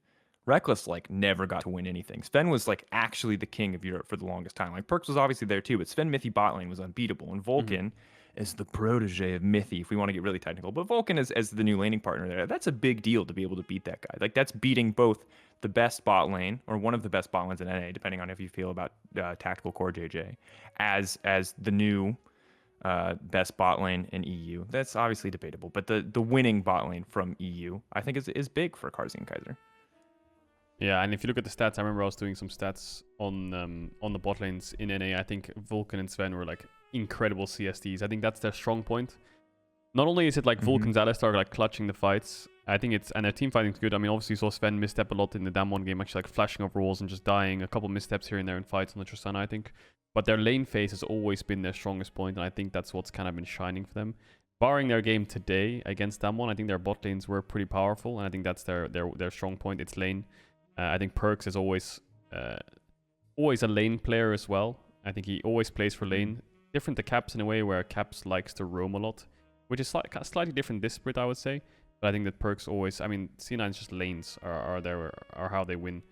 Reckless like never got to win anything. Sven was like actually the king of Europe for the longest time. Like Perks was obviously there too, but Sven Mithy bot lane was unbeatable. And Vulcan is the protege of Mithy, if we want to get really technical. But Vulcan is as the new laning partner there. That's a big deal to be able to beat that guy. Like that's beating both the best bot lane or one of the best bot lanes in NA, depending on if you feel about tactical core JJ, as the new best bot lane in EU. That's obviously debatable, but the winning bot lane from EU, I think is big for Carzzy and Kaiser.
Yeah, and if you look at the stats, I remember I was doing some stats on the bot lanes in NA. I think Vulcan and Sven were like incredible CSDs. I think that's their strong point. Not only is it like Vulcan's Alistar like clutching the fights, I think and their team fighting's good. I mean, obviously you saw Sven misstep a lot in the Damwon game, actually like flashing over walls and just dying. A couple missteps here and there in fights on the Tristana, I think. But their lane phase has always been their strongest point, and I think that's what's kind of been shining for them. Barring their game today against Damwon, I think their bot lanes were pretty powerful, and I think that's their strong point. It's lane. I think Perks is always a lane player as well. I think he always plays for lane. Different to Caps in a way, where Caps likes to roam a lot, which is slightly different this split, I would say. But I think that Perks always, I mean, C9's just lanes are how they win.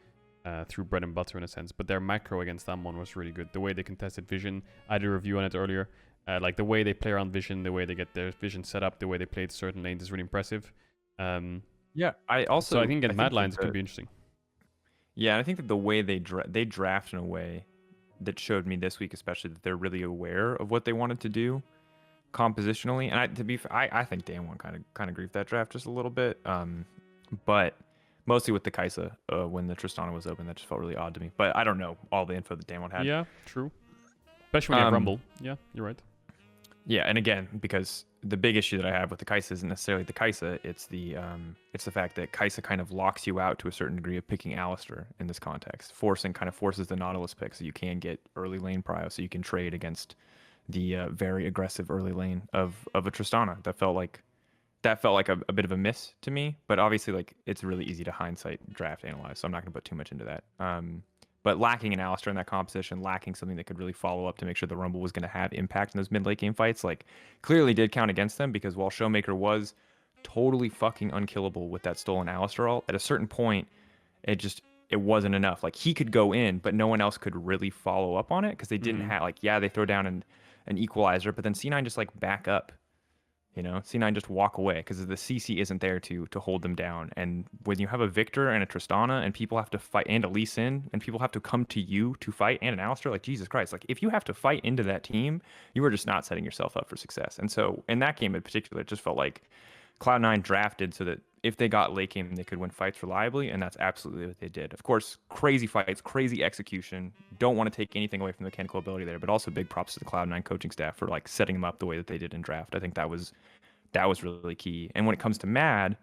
Through bread and butter in a sense, but their macro against Damwon was really good. The way they contested Vision, I did a review on it earlier. Like the way they play around vision, the way they get their vision set up, the way they play certain lanes is really impressive.
Yeah, I also
So I think at Mad
that
Lions it could be interesting.
Yeah, and I think that the way they draft in a way that showed me this week, especially, that they're really aware of what they wanted to do compositionally. And I think Damwon kind of griefed that draft just a little bit. But mostly with the Kaisa when the Tristana was open, that just felt really odd to me. But I don't know all the info that Damwon had.
Yeah, true. Especially when you have Rumble. Yeah, you're right.
Yeah, and again, because the big issue that I have with the Kaisa isn't necessarily the Kaisa, it's the fact that Kaisa kind of locks you out to a certain degree of picking Alistar in this context. Forces the Nautilus pick so you can get early lane prio, so you can trade against the very aggressive early lane of a Tristana. That felt like a bit of a miss to me, but obviously like it's really easy to hindsight draft analyze, so I'm not going to put too much into that. But lacking an Alistar in that composition, lacking something that could really follow up to make sure the Rumble was going to have impact in those mid-late game fights, like clearly did count against them, because while Showmaker was totally fucking unkillable with that stolen Alistar ult, at a certain point, it wasn't enough. Like he could go in, but no one else could really follow up on it because they didn't have they throw down an equalizer, but then C9 just like back up. C9 just walk away because the CC isn't there to hold them down. And when you have a Victor and a Tristana and people have to fight, and a Lee Sin, and people have to come to you to fight, and an Alistar, like Jesus Christ, like if you have to fight into that team, you are just not setting yourself up for success. And so in that game in particular, it just felt like Cloud9 drafted so that if they got late game, they could win fights reliably, and that's absolutely what they did. Of course, crazy fights, crazy execution. Don't want to take anything away from the mechanical ability there, but also big props to the Cloud9 coaching staff for like setting them up the way that they did in draft. I think that was really key. And when it comes to Mad,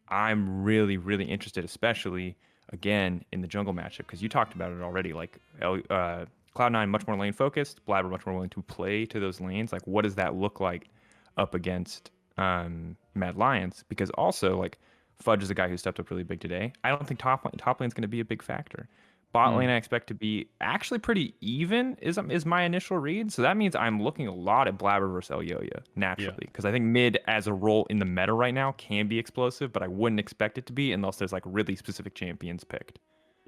I'm really, really interested, especially again in the jungle matchup, because you talked about it already. Like Cloud9 much more lane focused, Blabber much more willing to play to those lanes. Like what does that look like up against Mad Lions? Because also like Fudge is a guy who stepped up really big today. I don't think top lane's going to be a big factor. Bot lane I expect to be actually pretty even is my initial read. So that means I'm looking a lot at Blabber versus Elyoya naturally, because I think mid as a role in the meta right now can be explosive, but I wouldn't expect it to be unless there's like really specific champions picked.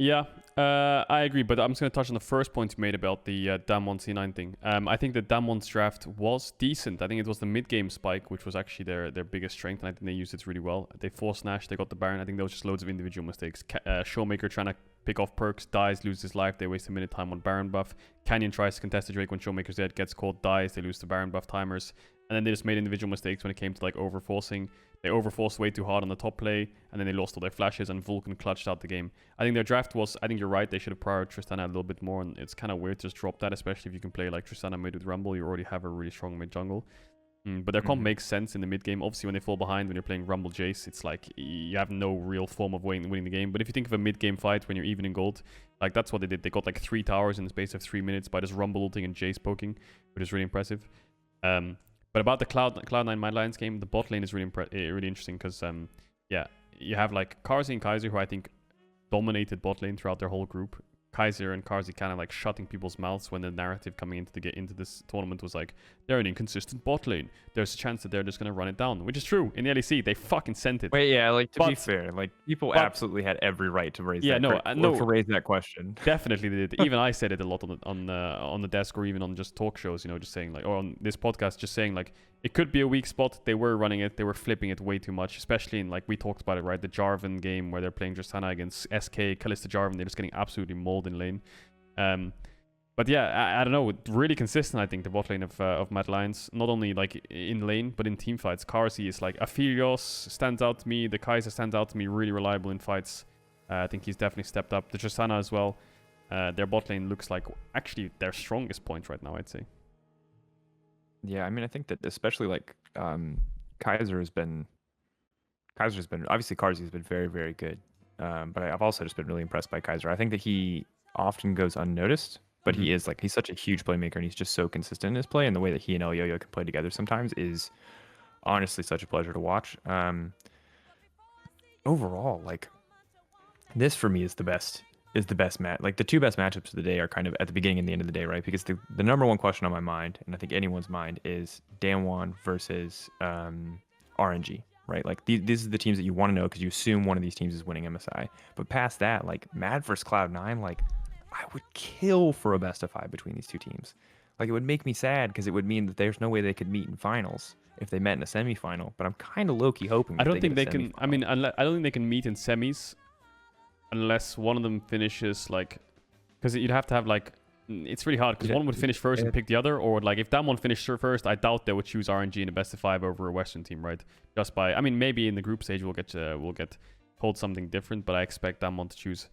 Yeah, I agree, but I'm just going to touch on the first point you made about the Damwon C9 thing. I think that Damwon's draft was decent. I think it was the mid-game spike, which was actually their biggest strength, and I think they used it really well. They forced Nash, they got the Baron. I think there was just loads of individual mistakes. Showmaker trying to pick off perks, dies, loses his life. They waste a minute time on Baron buff. Canyon tries to contest the Drake when Showmaker's dead, gets caught, dies. They lose the Baron buff timers. And then they just made individual mistakes when it came to like overforcing. They overforced way too hard on the top play, and then they lost all their flashes, and Vulcan clutched out the game. I think their draft was, I think you're right, they should have prioritized Tristana a little bit more, and it's kind of weird to just drop that, especially if you can play like Tristana mid with Rumble. You already have a really strong mid jungle. But their comp makes sense in the mid game. Obviously, when they fall behind, when you're playing Rumble Jace, it's like you have no real form of winning the game. But if you think of a mid game fight when you're even in gold, like that's what they did. They got like 3 towers in the space of 3 minutes by just Rumble ulting and Jace poking, which is really impressive. But about the Cloud9 Mad Lions game, the bot lane is really interesting because, you have like Karzi and Kaiser, who I think dominated bot lane throughout their whole group. Kaiser and Karzi kind of like shutting people's mouths when the narrative coming into this tournament was like, they're an inconsistent bot lane. There's a chance that they're just going to run it down, which is true. In the LEC, they fucking sent it.
Wait, yeah, like to be fair, like people absolutely had every right to raise to raise that question.
Definitely they did. Even I said it a lot on the desk, or even on just talk shows, just saying like, or on this podcast, just saying like, it could be a weak spot. They were running it. They were flipping it way too much, especially in, like, we talked about it, right? The Jarvan game where they're playing Tristana against SK, Kalista Jarvan. They're just getting absolutely mauled in lane. But yeah, I don't know. Really consistent, I think, the bot lane of Mad Lions. Not only, like, in lane, but in team fights. Karzi is, like, Aphelios stands out to me. The Kaiser stands out to me. Really reliable in fights. I think he's definitely stepped up. The Tristana as well. Their bot lane looks like, actually, their strongest point right now, I'd say.
Yeah, I mean, I think that especially like Kaiser's been obviously Karzi's been very, very good, but I've also just been really impressed by Kaiser. I think that he often goes unnoticed, but he's such a huge playmaker, and he's just so consistent in his play, and the way that he and Elyoya can play together sometimes is honestly such a pleasure to watch. Overall, like this for me is the best match. Like the 2 best matchups of the day are kind of at the beginning and the end of the day, right? Because the number one question on my mind, and I think anyone's mind, is Damwon versus RNG, right? Like these are the teams that you want to know because you assume one of these teams is winning MSI. But past that, like Mad versus Cloud9, like I would kill for a best of 5 between these 2 teams. Like, it would make me sad because it would mean that there's no way they could meet in finals if they met in a semifinal. But I'm kind of low-key hoping
I
that
don't think
they
they
get a
can. I
semifinal.
mean, I don't think they can meet in semis unless one of them finishes like, because you'd have to have like, it's really hard because one would finish first and pick the other, or like if that one finished first, I doubt they would choose RNG in a best of 5 over a Western team, right? Just by, I mean, maybe in the group stage we'll get told something different, but I expect that one to choose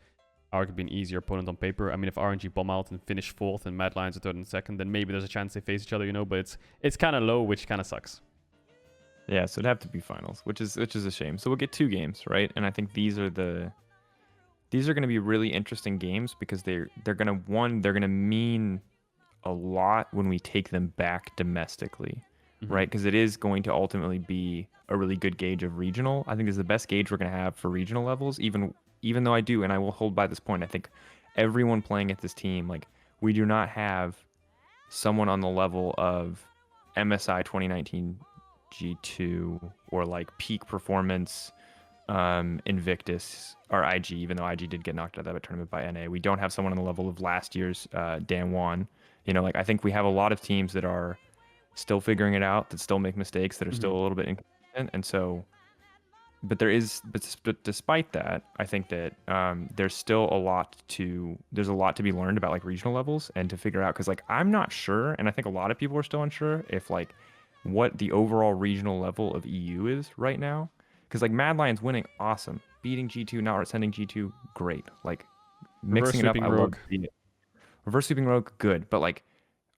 arguably an easier opponent on paper. I mean, if RNG bomb out and finish 4th and Mad Lions are 3rd and 2nd, then maybe there's a chance they face each other, you know. But it's kind of low, which kind of sucks.
Yeah, so it'd have to be finals, which is a shame. So we'll get 2 games, right? And I think these are going to be really interesting games because they're going to mean a lot when we take them back domestically, right? Because it is going to ultimately be a really good gauge of regional. I think this is the best gauge we're going to have for regional levels, even though I will hold by this point, I think everyone playing at this team, like, we do not have someone on the level of MSI 2019 G2 or like peak performance Invictus or IG, even though IG did get knocked out of that tournament by NA. We don't have someone on the level of last year's Dan1. You know, like, I think we have a lot of teams that are still figuring it out, that still make mistakes, that are still a little bit inconsistent. And so, but despite that, I think that there's a lot to be learned about like regional levels and to figure out, because like I'm not sure, and I think a lot of people are still unsure if like what the overall regional level of EU is right now. Because like Mad Lions winning, awesome. Beating G2, not sending G2, great. Like mixing it up, I love it. Reverse sweeping Rogue, good. But like,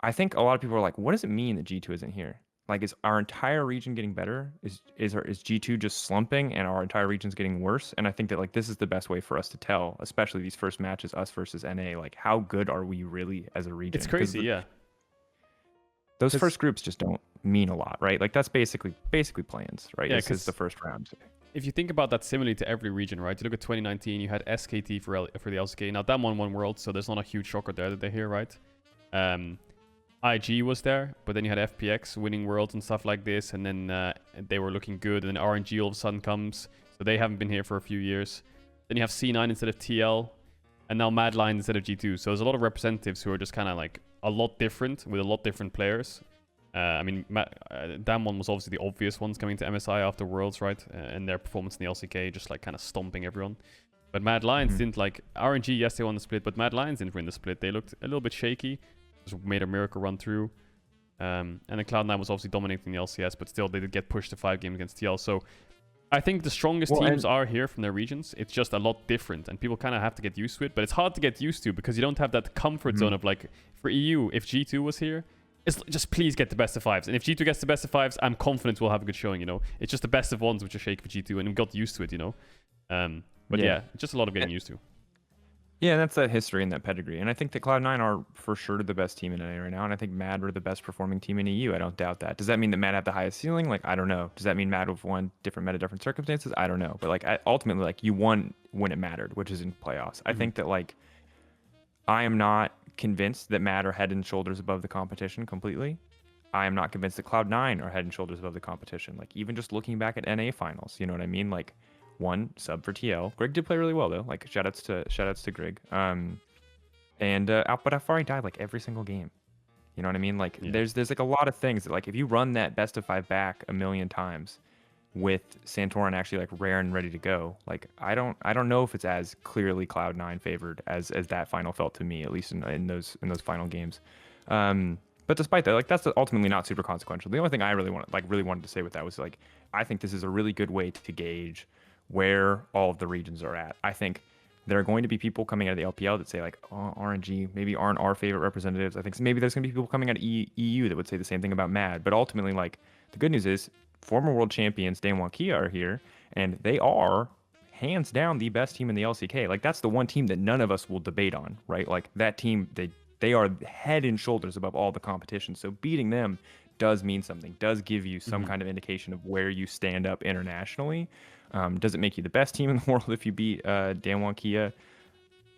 I think a lot of people are like, what does it mean that G2 isn't here? Like, is our entire region getting better? Is G2 just slumping and our entire region's getting worse? And I think that like this is the best way for us to tell, especially these first matches, us versus NA. Like, how good are we really as a region?
It's crazy, yeah.
Those first groups just don't mean a lot, right? Like that's basically plans, right?
Yeah,
this is the first round.
If you think about that similarly to every region, right? You look at 2019, you had SKT for the LCK. Now that one won Worlds, so there's not a huge shocker there that they're here, right? IG was there, but then you had FPX winning Worlds and stuff like this, and then they were looking good, and then RNG all of a sudden comes, so they haven't been here for a few years. Then you have C9 instead of TL, and now Mad Lions instead of G2. So there's a lot of representatives who are just kind of like a lot different with a lot different players. I mean, Damwon was obviously the obvious ones coming to MSI after Worlds, right? And their performance in the LCK just like kind of stomping everyone. But Mad Lions didn't like RNG. Yes, they won the split, but Mad Lions didn't win the split. They looked a little bit shaky. Just made a miracle run through. And then Cloud9 was obviously dominating the LCS, but still they did get pushed to 5 games against TL. So I think the strongest teams are here from their regions. It's just a lot different, and people kind of have to get used to it. But it's hard to get used to because you don't have that comfort zone of like, for EU, if G2 was here, it's just please get the best of 5s. And if G2 gets the best of 5s, I'm confident we'll have a good showing, you know. It's just the best of 1s which are shaky for G2, and we got used to it, you know. But yeah, just a lot of getting used to.
Yeah, that's that history and that pedigree. And I think that Cloud9 are for sure the best team in NA right now. And I think Mad are the best performing team in EU. I don't doubt that. Does that mean that Mad have the highest ceiling? Like, I don't know. Does that mean Mad have won different meta, different circumstances? I don't know. But like, ultimately, like, you won when it mattered, which is in playoffs. I think that like, I am not convinced that Mad are head and shoulders above the competition completely. I am not convinced that Cloud9 are head and shoulders above the competition. Like, even just looking back at NA finals, you know what I mean? Like, one sub for TL. Grig did play really well though. Like, shoutouts to Grig. But how far he died like every single game. You know what I mean? Like, there's like a lot of things that like if you run that best of 5 back a million times with Santorin actually like rare and ready to go, like I don't know if it's as clearly Cloud9 favored as that final felt to me, at least in those final games. But despite that, like that's ultimately not super consequential. The only thing I really wanted to say with that was like I think this is a really good way to gauge where all of the regions are at. I think there are going to be people coming out of the LPL that say like, oh, RNG maybe aren't our favorite representatives. I think maybe there's going to be people coming out of EU that would say the same thing about Mad. But ultimately, like, the good news is former world champions Dan1 Kia are here, and they are hands down the best team in the LCK. Like, that's the one team that none of us will debate on, right? Like, that team, they are head and shoulders above all the competition. So beating them does mean something, does give you some kind of indication of where you stand up internationally. Does it make you the best team in the world if you beat Dan1 Kia?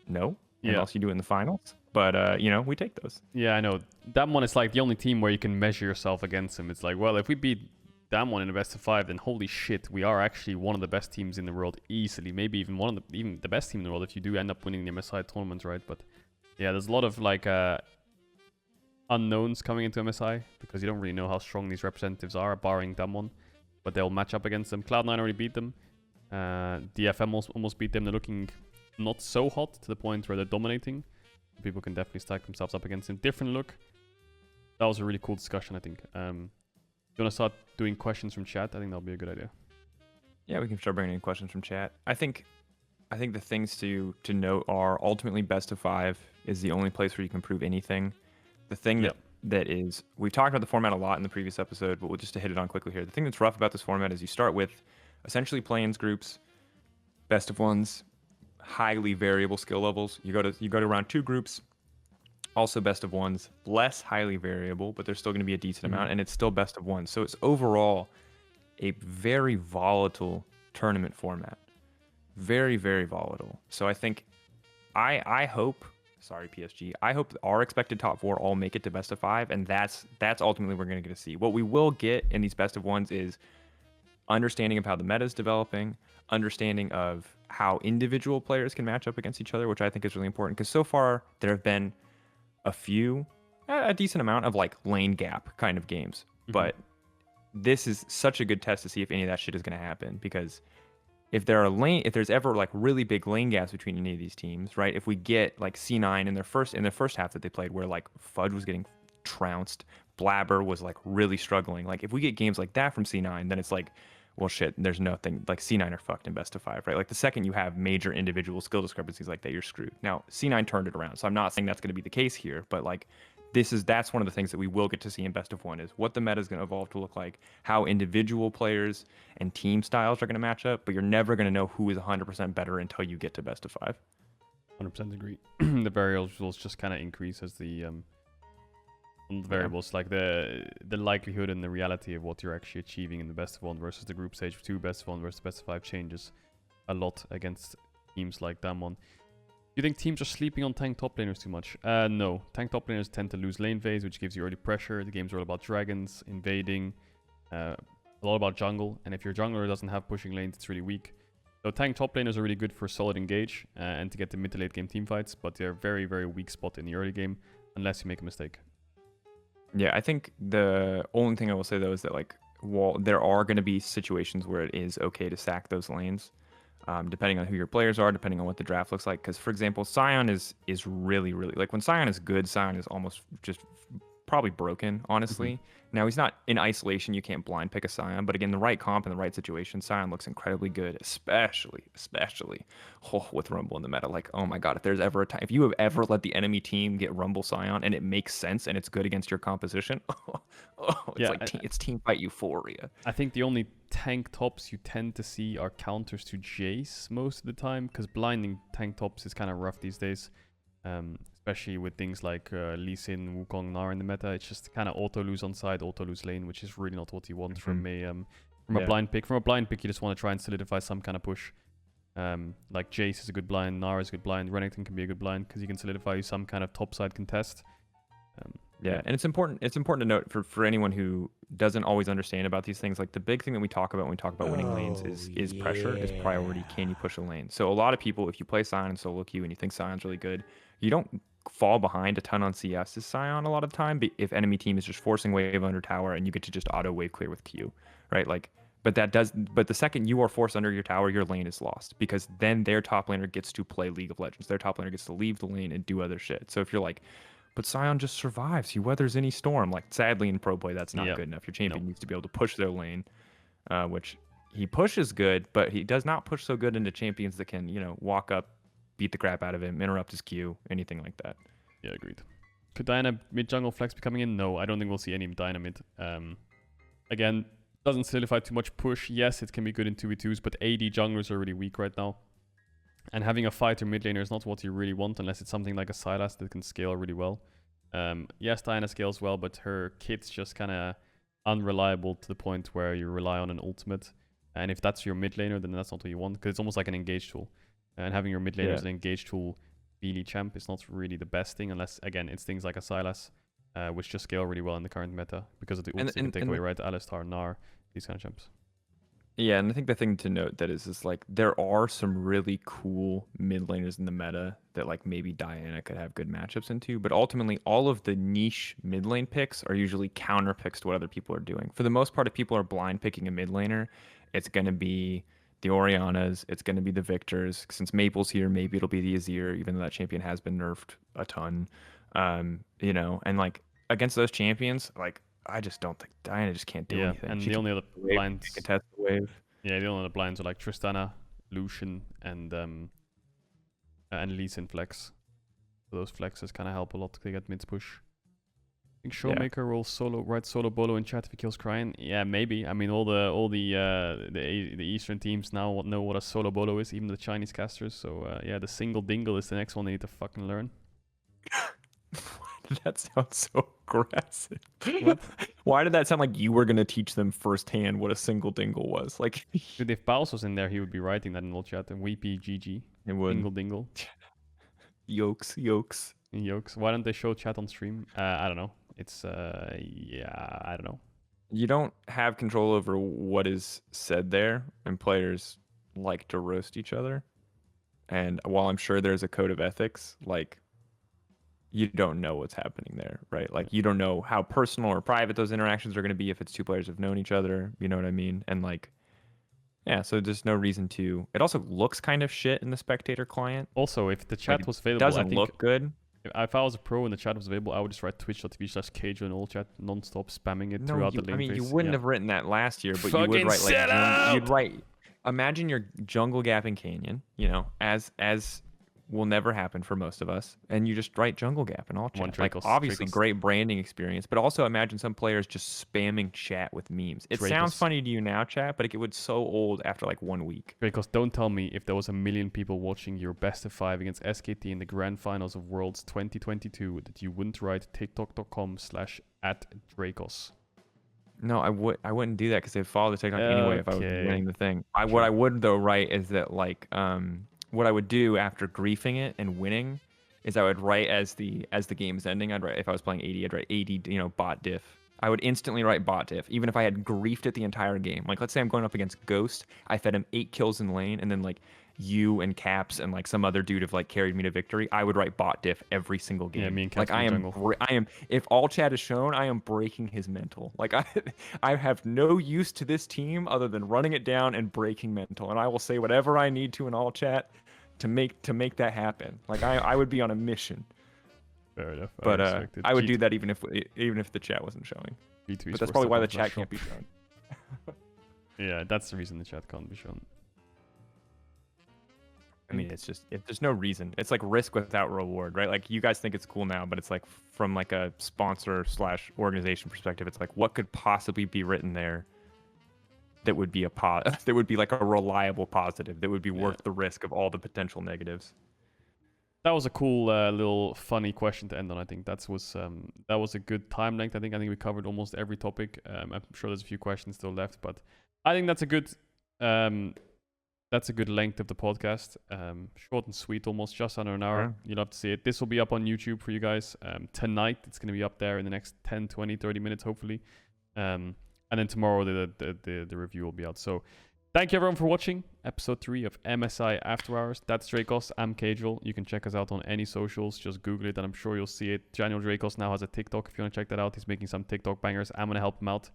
No. Yeah. Unless you do it in the finals. But, we take those.
Yeah, I know. That one is like the only team where you can measure yourself against them. It's like, well, if we beat that one in the best of 5, then holy shit, we are actually one of the best teams in the world easily. Maybe even the best team in the world if you do end up winning the MSI tournament, right? But yeah, there's a lot of like unknowns coming into MSI because you don't really know how strong these representatives are, barring Damwon. But they'll match up against them. Cloud9 already beat them. DFM almost beat them. They're looking not so hot to the point where they're dominating. People can definitely stack themselves up against them. Different look. That was a really cool discussion, I think. You want to start doing questions from chat? I think that'll be a good idea.
Yeah, we can start bringing in questions from chat. I think the things to note are ultimately best of 5 is the only place where you can prove anything. The thing that is, we've talked about the format a lot in the previous episode, but we'll just to hit it on quickly here. The thing that's rough about this format is you start with essentially play-ins groups, best of 1s, highly variable skill levels. You go to round 2 groups, also best of 1s, less highly variable, but there's still going to be a decent amount, and it's still best of 1s. So it's overall a very volatile tournament format. Very, very volatile. So I think I hope, sorry PSG, I hope our expected top 4 all make it to best of 5, and that's ultimately what we're going to get to see. What we will get in these best of 1s is understanding of how the meta is developing, understanding of how individual players can match up against each other, which I think is really important, because so far there have been a decent amount of like lane gap kind of games, but this is such a good test to see if any of that shit is going to happen, because if there's ever like really big lane gaps between any of these teams, right? If we get like C9 in their first half that they played, where like Fudge was getting trounced, Blabber was like really struggling. Like if we get games like that from C9, then it's like, well, shit, there's nothing. Like C9 are fucked in best of 5, right? Like the second you have major individual skill discrepancies like that, you're screwed. Now C9 turned it around, so I'm not saying that's going to be the case here, but like that's one of the things that we will get to see in best of 1 is what the meta is going to evolve to look like, how individual players and team styles are going to match up, but you're never going to know who is 100% better until you get to best of 5.
100% agree. The variables just kind of increase as the variables, like the likelihood and the reality of what you're actually achieving in the best of 1 versus the group stage 2 best of 1 versus best of 5 changes a lot against teams like Damwon. You think teams are sleeping on tank top laners too much? No. Tank top laners tend to lose lane phase, which gives you early pressure. The game's all about dragons, invading, a lot about jungle. And if your jungler doesn't have pushing lanes, it's really weak. So tank top laners are really good for solid engage and to get the mid to late game team fights, but they're very, very weak spot in the early game unless you make a mistake.
Yeah, I think the only thing I will say though is that like, there are going to be situations where it is okay to sack those lanes. Depending on who your players are, depending on what the draft looks like. Because, for example, Sion is really, really... Like, when Sion is good, Sion is almost just probably broken, honestly. Now, he's not in isolation. You can't blind pick a Sion. But, again, the right comp in the right situation, Sion looks incredibly good, especially with Rumble in the meta. Like, oh, my God, if there's ever a time... If you have ever let the enemy team get Rumble Sion and it makes sense and it's good against your composition, it's team fight euphoria.
I think the only tank tops you tend to see are counters to Jace most of the time, because blinding tank tops is kind of rough these days, especially with things like Lee Sin, Wukong, Gnar in the meta. It's just kind of auto lose on side, auto lose lane, which is really not what you want from a blind pick. From a blind pick, you just want to try and solidify some kind of push. Like Jace is a good blind, Gnar is a good blind, Renekton can be a good blind because you can solidify you some kind of top side contest.
And it's important to note for anyone who doesn't always understand about these things, like the big thing that we talk about when we talk about winning lanes is pressure, is priority. Can you push a lane? So a lot of people, if you play Sion and solo queue and you think Sion's really good, you don't fall behind a ton on CS as Sion a lot of the time if enemy team is just forcing wave under tower and you get to just auto wave clear with Q, right? Like, but the second you are forced under your tower, your lane is lost, because then their top laner gets to play League of Legends. Their top laner gets to leave the lane and do other shit. So if you're like, but Sion just survives. He weathers any storm. Like, sadly, in pro play, that's not good enough. Your champion needs to be able to push their lane, which he pushes good, but he does not push so good into champions that can, walk up, beat the crap out of him, interrupt his Q, anything like that.
Yeah, agreed. Could Diana mid-jungle flex be coming in? No, I don't think we'll see any Diana mid. Again, doesn't solidify too much push. Yes, it can be good in 2v2s, but AD junglers are really weak right now. And having a fighter mid laner is not what you really want unless it's something like a Sylas that can scale really well. Yes, Diana scales well, but her kit's just kind of unreliable to the point where you rely on an ultimate. And if that's your mid laner, then that's not what you want, because it's almost like an engage tool. And having your mid laner as an engage tool melee champ is not really the best thing, unless, again, it's things like a Sylas, which just scale really well in the current meta because of the ults they can take away, right? Alistar, Gnar, these kind of champs.
Yeah, and I think the thing to note that is like there are some really cool mid laners in the meta that like maybe Diana could have good matchups into, but ultimately all of the niche mid lane picks are usually counter picks to what other people are doing. For the most part, if people are blind picking a mid laner, it's gonna be the Orianas, it's gonna be the Victors. Since Maple's here, maybe it'll be the Azir, even though that champion has been nerfed a ton. You know, and like against those champions, like I just don't think Diana just can't do
Yeah,
anything.
and
She
the
can
only other
wave,
blinds,
she can contest the wave.
yeah, the only other blinds are like Tristana, Lucian, and Lee Sin flex. So those flexes kind of help a lot to get mid push. I think Showmaker will write solo bolo in chat if he kills Cryan. Yeah, maybe. I mean, all the Eastern teams now know what a solo bolo is, even the Chinese casters. So yeah, the single dingle is the next one they need to fucking learn.
That sounds so aggressive.
What?
Why did that sound like you were gonna teach them firsthand what a single dingle was? Like,
Dude, if Baus was in there, he would be writing that in all chat. And weepy GG.
it would.
Dingle dingle.
Yokes.
Yokes. Why don't they show chat on stream? I don't know. It's yeah, I don't know.
You don't have control over what is said there, and players like to roast each other. And while I'm sure there's a code of ethics, like you don't know what's happening there, right? Like you don't know how personal or private those interactions are going to be if it's two players who've known each other, you know what I mean? And like, yeah, so there's no reason to. It also looks kind of shit in the spectator client.
Also, if the chat
Like,
was available,
doesn't
I think
look good.
if I was a pro and the chat was available, I would just write twitch.tv/Caedrel in all chat non-stop, spamming it
No,
throughout
you,
the lane
I mean, you
phase.
wouldn't
Yeah.
have written that last year, but you
Fucking
would write like
set up!
you'd write. Imagine your jungle gap in Canyon, you know, as will never happen for most of us, and you just write jungle gap in all
One
chat. Like
Drakos,
obviously
Drakos.
great branding experience, but also imagine some players just spamming chat with memes. It sounds
Drakos.
funny to you now, chat, but it would so old after like 1 week.
Because don't tell me if there was 1 million people watching your best of 5 against SKT in the grand finals of Worlds 2022 that you wouldn't write tiktok.com/@Drakos.
No, I wouldn't do that because they'd follow the TikTok anyway if I was winning the thing. What I would though write is that like what I would do after griefing it and winning is I would write as the game's ending. I'd write if I was playing 80, I'd write 80, you know, bot diff. I would instantly write bot diff, even if I had griefed it the entire game. Like let's say I'm going up against Ghost, I fed him 8 kills in lane, and then like you and Caps and like some other dude have like carried me to victory. I would write bot diff every single game.
Yeah, me and Caps
like I am. If all chat is shown, I am breaking his mental. Like I have no use to this team other than running it down and breaking mental, and I will say whatever I need to in all chat to make that happen. Like I would be on a mission.
Fair enough.
But I would do that even if the chat wasn't showing. But that's probably why the chat can't be shown.
Yeah, that's the reason the chat can't be shown.
I mean, it's just there's no reason. It's like risk without reward, right? Like you guys think it's cool now, but it's like from like a sponsor/organization perspective, it's like what could possibly be written there that would be that would be like a reliable positive that would be worth the risk of all the potential negatives.
That was a cool little funny question to end on. I think that was a good time length. I think we covered almost every topic. I'm sure there's a few questions still left, but I think that's a good length of the podcast. Short and sweet, almost just under an hour. You'll have to see it. This will be up on YouTube for you guys tonight. It's going to be up there in the next 10, 20, 30 minutes, hopefully. And then tomorrow the review will be out. So thank you everyone for watching episode 3 of MSI After Hours. That's Drakos. I'm Caedrel. You can check us out on any socials. Just Google it and I'm sure you'll see it. Daniel Drakos now has a TikTok. If you want to check that out, he's making some TikTok bangers. I'm going to help him out.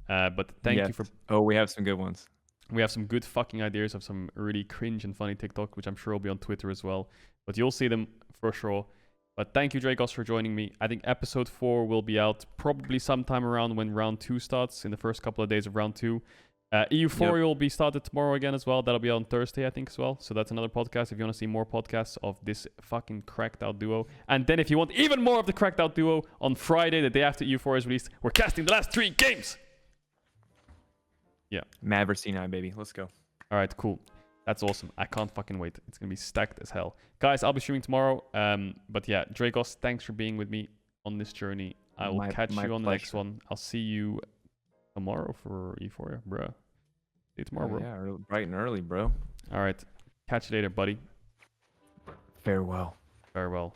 But thank you for...
Oh, we have some good ones.
We have some good fucking ideas of some really cringe and funny TikTok, which I'm sure will be on Twitter as well. But you'll see them for sure. But thank you, Drakos, for joining me. I think episode 4 will be out probably sometime around when round 2 starts, in the first couple of days of round 2. E03 will be started tomorrow again as well. That'll be on Thursday, I think, as well. So that's another podcast if you want to see more podcasts of this fucking cracked out duo. And then if you want even more of the cracked out duo, on Friday, the day after E04 is released, we're casting the last 3 games. Yeah.
Mad vs. C9, baby. Let's go.
All right, cool. That's awesome. I can't fucking wait. It's going to be stacked as hell. Guys, I'll be streaming tomorrow. But yeah, Drakos, thanks for being with me on this journey. I will catch you on the next one. I'll see you tomorrow for E4, bro. See you tomorrow, bro.
Yeah, bright and early, bro.
All right. Catch you later, buddy.
Farewell.
Farewell.